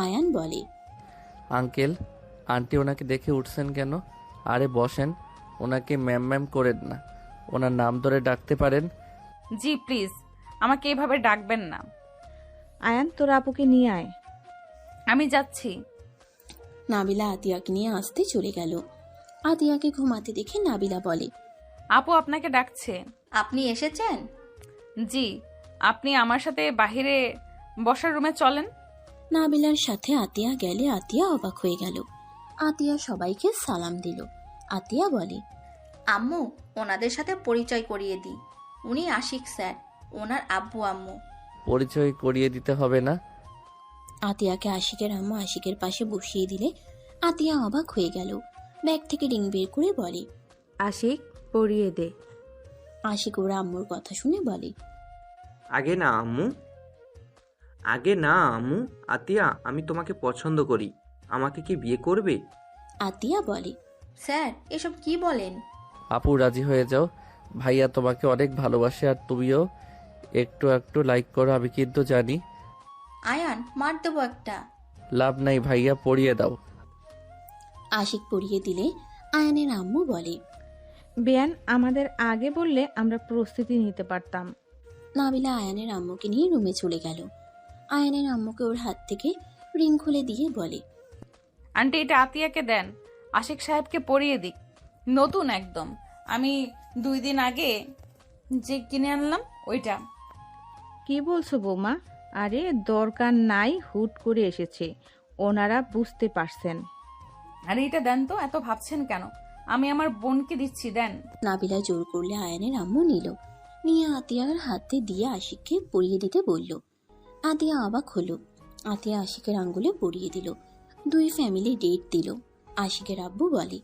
আয়ান বলে, আঙ্কেল আন্টি ওনাকে দেখে উঠছেন কেন? আরে বসেন, ওনাকে ম্যাম ম্যাম করেন না, ওনার নাম ধরে ডাকতে পারেন। জি প্লিজ, আমাকে এভাবে ডাকবেন না। আয়ান তোর আপুকে নিয়ে আয়। আমি যাচ্ছি। নাবিলা আতিয়াকে নিয়ে আসতে চলে গেল। আতিয়াকে ঘুমাতে দেখে নাবিলা বলে, আপু আপনাকে ডাকছে। আপনি এসেছেন? জি, আপনি আমার সাথে বাহিরে বসার রুমে চলেন। নাবিলার সাথে আতিয়া গেলে আতিয়া অবাক হয়ে গেল। আতিয়া সবাইকে সালাম দিল। আতিয়া বলে, আম্মু, ওনাদের সাথে পরিচয় করিয়ে দিই। উনি আশিক স্যার, ওনার আব্বু আম্মু। পরিচয় করিয়ে দিতে হবে না। আতিয়াকে আশিকের আম্মু আশিকের পাশে বসিয়ে দিলে আতিয়া অবাক হয়ে গেল। ব্যাগ থেকে রিং বের করে বলে, আশিক, পরিয়ে দে। আশিক ওর আম্মুর কথা শুনে বলে, আগে না আম্মু, আগে না আম্মু। আতিয়া, আমি তোমাকে পছন্দ করি, আমাকে কি বিয়ে করবে? আতিয়া বলে, স্যার এসব কি বলেন? আপু রাজি হয়ে যাও, ভাইয়া তোমাকে অনেক ভালোবাসে, আর তুমিও একটু একটু লাইক করো, আমি কিন্তু জানি। আয়ান, মার দেবো একটা। লাভ নাই ভাইয়া, পড়িয়ে দাও। আশিক পরিয়ে দিলে আয়ানের আম্মু বলে, বেয়ান, আমাদের আগে বললে আমরা প্রস্তুতি নিতে পারতাম। নাবিলা আয়ানের আম্মুকে নিয়ে রুমে চলে গেল। আয়ানের আম্মুকে ওর হাত থেকে রিং খুলে দিয়ে বলে, আন্টি এটা আতিয়াকে দেন, আশিক সাহেবকে পরিয়ে দিক, নতুন একদম। আমি 2 দিন আগে যে কিনে আনলাম ওইটা। কি বলছো বৌমা? আরে দরকার নাই, হুট করে এসেছে, ওনারা বুঝতে পারছেন। আরে এটা দেন তো, এত ভাবছেন কেন? আমি আমার বোনকে দিচ্ছি, দেন। নাবিলা জোর করলে আয়ানের আম্মু নিল। নিয়ে আতিয়ার হাতে দিয়ে আশিককে পরিয়ে দিতে বলল। আতিয়া অবাক হলো। আতিয়া আশিকের আঙ্গুলে পরিয়ে দিল। 2 ফ্যামিলি ডেট দিল। আশিকের আব্বু বলে,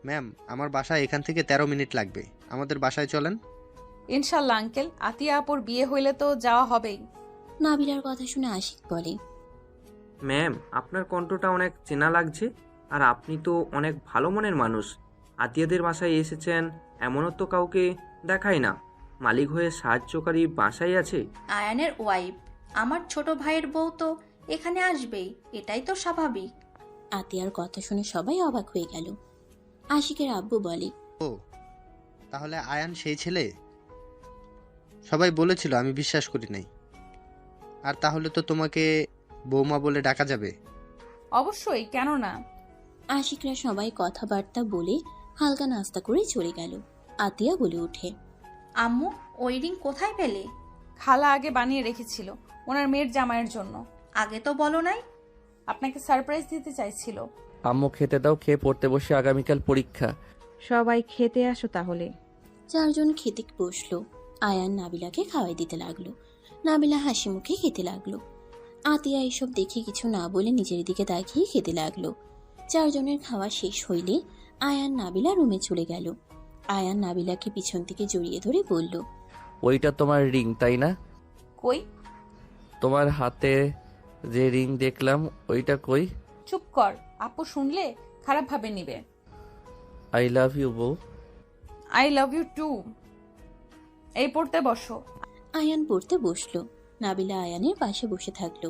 ম্যাম আমার বাসায় এখান থেকে 13 মিনিট লাগবে, আমাদের বাসায় চলেন। ইনশাল্লাহ আঙ্কেল, আতিয়া আপুর বিয়ে হইলে তো যাওয়া হবেই। নাবিলার কথা শুনে আশিক বলে, ম্যাম, আপনার কণ্ঠটা অনেক চেনা লাগছে, আর আপনি তো অনেক ভালো মনের মানুষ। আতিয়াদের বাসায় এসেছেন, এমনও তো কাউকে দেখায় না। মালিক হয়ে সাহায্যকারী বাসায় আছে। আয়ানের ওয়াইফ, আমার ছোট ভাইয়ের বউ তো এখানে আসবেই, এটাই তো স্বাভাবিক। আতিয়ার কথা শুনে সবাই অবাক হয়ে গেল। আশিকের আব্বু বলে, ও তাহলে আয়ান সেই ছেলে? সবাই বলেছিল, আমি বিশ্বাস করি নাই। আর তাহলে তো তোমাকে বৌমা বলে ডাকা যাবে? অবশ্যই, কেন না। আশিকরা সবাই কথাবার্তা বলে হালকা নাস্তা করে চলে গেল। আতিয়া বলে ওঠে, আম্মু, ওই রিং কোথায় পেলে? খালা আগে বানিয়ে রেখেছিল ওনার মেয়ের জামাইয়ের জন্য। আগে তো বলো নাই। আপনাকে সারপ্রাইজ দিতে চাইছিল। আম্মু খেতে দাও, খেয়ে পড়তে বসে, আগামীকাল পরীক্ষা। সবাই খেতে আসো তাহলে। 4 জন খেতে বসলো। আয়ান নাবিলাকে খাওয়াই দিতে লাগলো। নাবিলা হাসি মুখে খেতে লাগলো। আতিয়া এইসব দেখে কিছু না বলে নিজের দিকে তাকিয়ে খেতে লাগলো। 4 জনের খাওয়া শেষ হইলে আয়ান নাবিলা রুমে চলে গেল। আয়ান নাবিলাকে পিছন থেকে জড়িয়ে ধরে বলল, ওইটা তোমার রিং তাই না? কই? তোমার হাতে যে রিং দেখলাম ওইটা কই? চুপ কর, আপু শুনলে খারাপ ভাবে নিবে। আই লাভ ইউ বউ। I love you too. এই পড়তে বসো। আয়ান পড়তে বসলো। নাবিলা আয়ানের পাশে বসে থাকলো।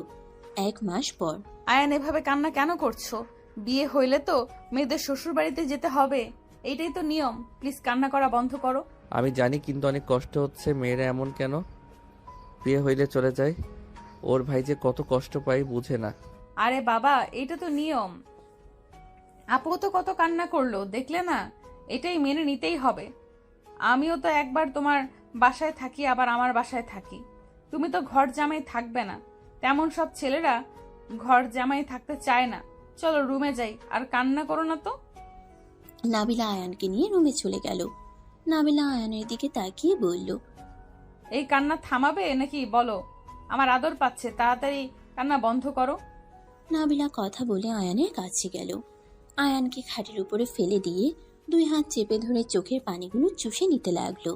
1 মাস পর। আয়ান এভাবে কান্না কেন করছো? বিয়ে হইলে তো মেয়েদের শ্বশুর বাড়িতে যেতে হবে, এইটাই তো নিয়ম। প্লিজ কান্না করা বন্ধ করো। আমি জানি, কিন্তু অনেক কষ্ট হচ্ছে। মেয়েরা এমন কেন? বিয়ে হইলে চলে যায়। ওর ভাই যে কত কষ্ট পায় বুঝে না। আরে বাবা, এটা তো নিয়ম। আপু তো কত কান্না করলো দেখলে না, এটাই মেনে নিতেই হবে। আমিও তো একবার তোমার বাসায় থাকি, আবার আমার বাসায় থাকি। তুমি তো ঘর জামাই থাকবে না। তেমন সব ছেলেরা ঘর জামাই থাকতে চায় না। চলো রুমে যাই, আর কান্না করো না তো। নাবিলা আয়ানকে নিয়ে রুমে চলে গেল। নাবিলা আয়ানের দিকে তাকিয়ে বলল, এই কান্না থামাবে নাকি বলো? আমার আদর পাচ্ছে, তাড়াতাড়ি কান্না বন্ধ করো। নাবিলা কথা বলে আয়ানের কাছে গেল। আয়ানকে খাটের উপরে ফেলে দিয়ে 2 হাত চেপে ধরে চোখের পানিগুলো চুষে নিতে লাগলো।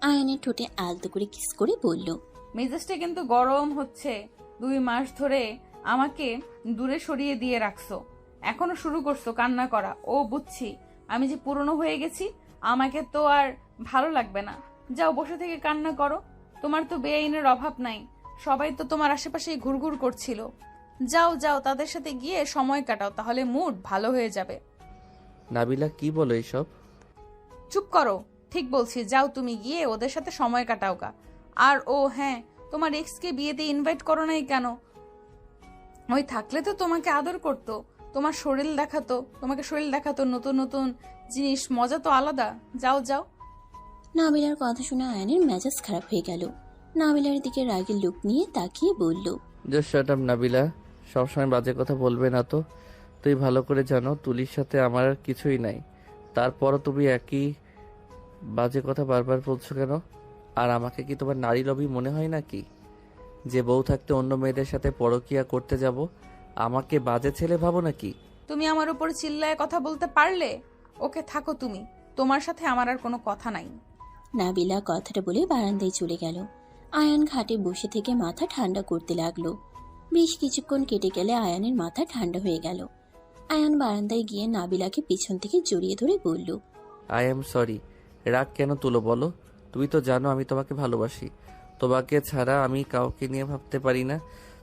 আয়ানের ঠোঁটে আলতো করে কিস করে বলল, মেজাজটা কিন্তু গরম হচ্ছে। 2 মাস ধরে আমাকে দূরে সরিয়ে দিয়ে রাখছো, এখনো শুরু করছো কান্না করা। ও বুঝছি, আমি যে পুরনো হয়ে গেছি, আমাকে তো আর ভালো লাগবে না। যাও বসে থেকে কান্না করো। তোমার তো বেআইনের অভাব নাই, সবাই তো তোমার আশেপাশেই ঘুরঘুর করছিল। যাও যাও, তাদের সাথে গিয়ে সময় কাটাও, তাহলে মুড ভালো হয়ে যাবে। নাবিলা কি বলো এইসব? চুপ করো, ঠিক বলছি। যাও তুমি গিয়ে ওদের সাথে সময় কাটাও গা। আর ও হ্যাঁ, তোমার এক্সকে বিয়েতে ইনভাইট করো নাই কেন? ওই থাকলে তো তোমাকে আদর করতো, তোমার শরীর দেখাতো, নতুন নতুন জিনিস, মজা তো আলাদা। যাও যাও। নাবিলার কথা শুনে আয়ানের মেজাজ খারাপ হয়ে গেল। নাবিলার দিকে রাগের লোক নিয়ে তাকিয়ে বলল, জাস্ট শাট আপ নাবিলা, সবসময় বাজে কথা বলবে না তো। তুই ভালো করে জানো তুলির সাথে আমার আর কিছুই নাই, তারপরও তুমি একই বাজে কথা বারবার বলছো কেন? আর আমাকে কি তোমার নারী লবি মনে হয় নাকি, যে বউ থাকতে অন্য মেয়েদের সাথে পরকিয়া করতে যাব? আমাকে বাজে ছেলে ভাবো নাকি? তুমি আমার উপর চিল্লায় কথা বলতে পারলে? ওকে থাকো তুমি, তোমার সাথে আমার আর কোনো কথা নাই। নাবিলা কথাটা বলে বারান্দায় চলে গেল। আয়ান ঘাটে বসে থেকে মাথা ঠান্ডা করতে লাগলো। বেশ কিছুক্ষণ কেটে গেলে আয়ানের মাথা ঠান্ডা হয়ে গেল। আয়ান বারান্দায় গিয়ে নাবিলাকে পিছন থেকে জড়িয়ে ধরে বলল, আই এম সরি। রাগ কেন তুলো বলো? তুমি তো জানো আমি তোমাকে ভালোবাসি। তোমাকে ছাড়া আমি কাউকে নিয়ে ভাবতে পারি না।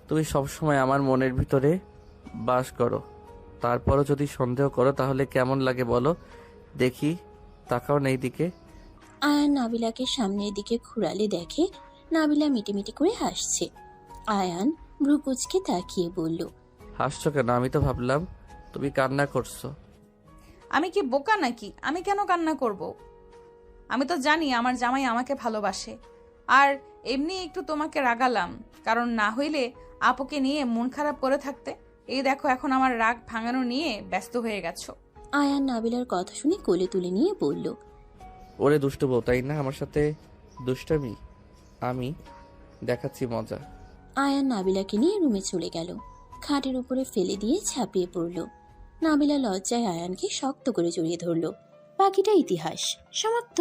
তুমি সবসময় আমার মনের ভিতরে বাস করো। তারপরও যদি সন্দেহ করো তাহলে কেমন লাগে বলো দেখি? তাকাও না এইদিকে। আয়ান নাবিলাকে সামনের দিকে ঘুরালে দেখে নাবিলা মিটিমিটি করে হাসছে। আয়ান ভ্রুকুচকে তাকিয়ে বলল, হাসছো কেন? আমি তো ভাবলাম তুমি কান্না করছো। আমি কি বোকা নাকি? আমি কেন কান্না করব? আমি তো জানি আমার জামাই আমাকে ভালোবাসে। আর এমনি একটু তোমাকে রাগালাম, কারণ না হইলে আপুকে নিয়ে মন খারাপ করে থাকতে। এই দেখো, এখন আমার রাগ ভাঙানো নিয়ে ব্যস্ত হয়ে গেছো। আয়ান নাবিলার কথা শুনে কোলে তুলে নিয়ে বলল, ওরে দুষ্টু বউ, তাই না? আমার সাথে দুষ্টামি, আমি দেখাচ্ছি মজা। আয়ান নাবিলাকে নিয়ে রুমে চলে গেল। খাটের উপরে ফেলে দিয়ে ঝাঁপিয়ে পড়ল। নাবিলা লজ্জায় আয়ানকে শক্ত করে জড়িয়ে ধরল। বাকিটা ইতিহাস। সমাপ্ত।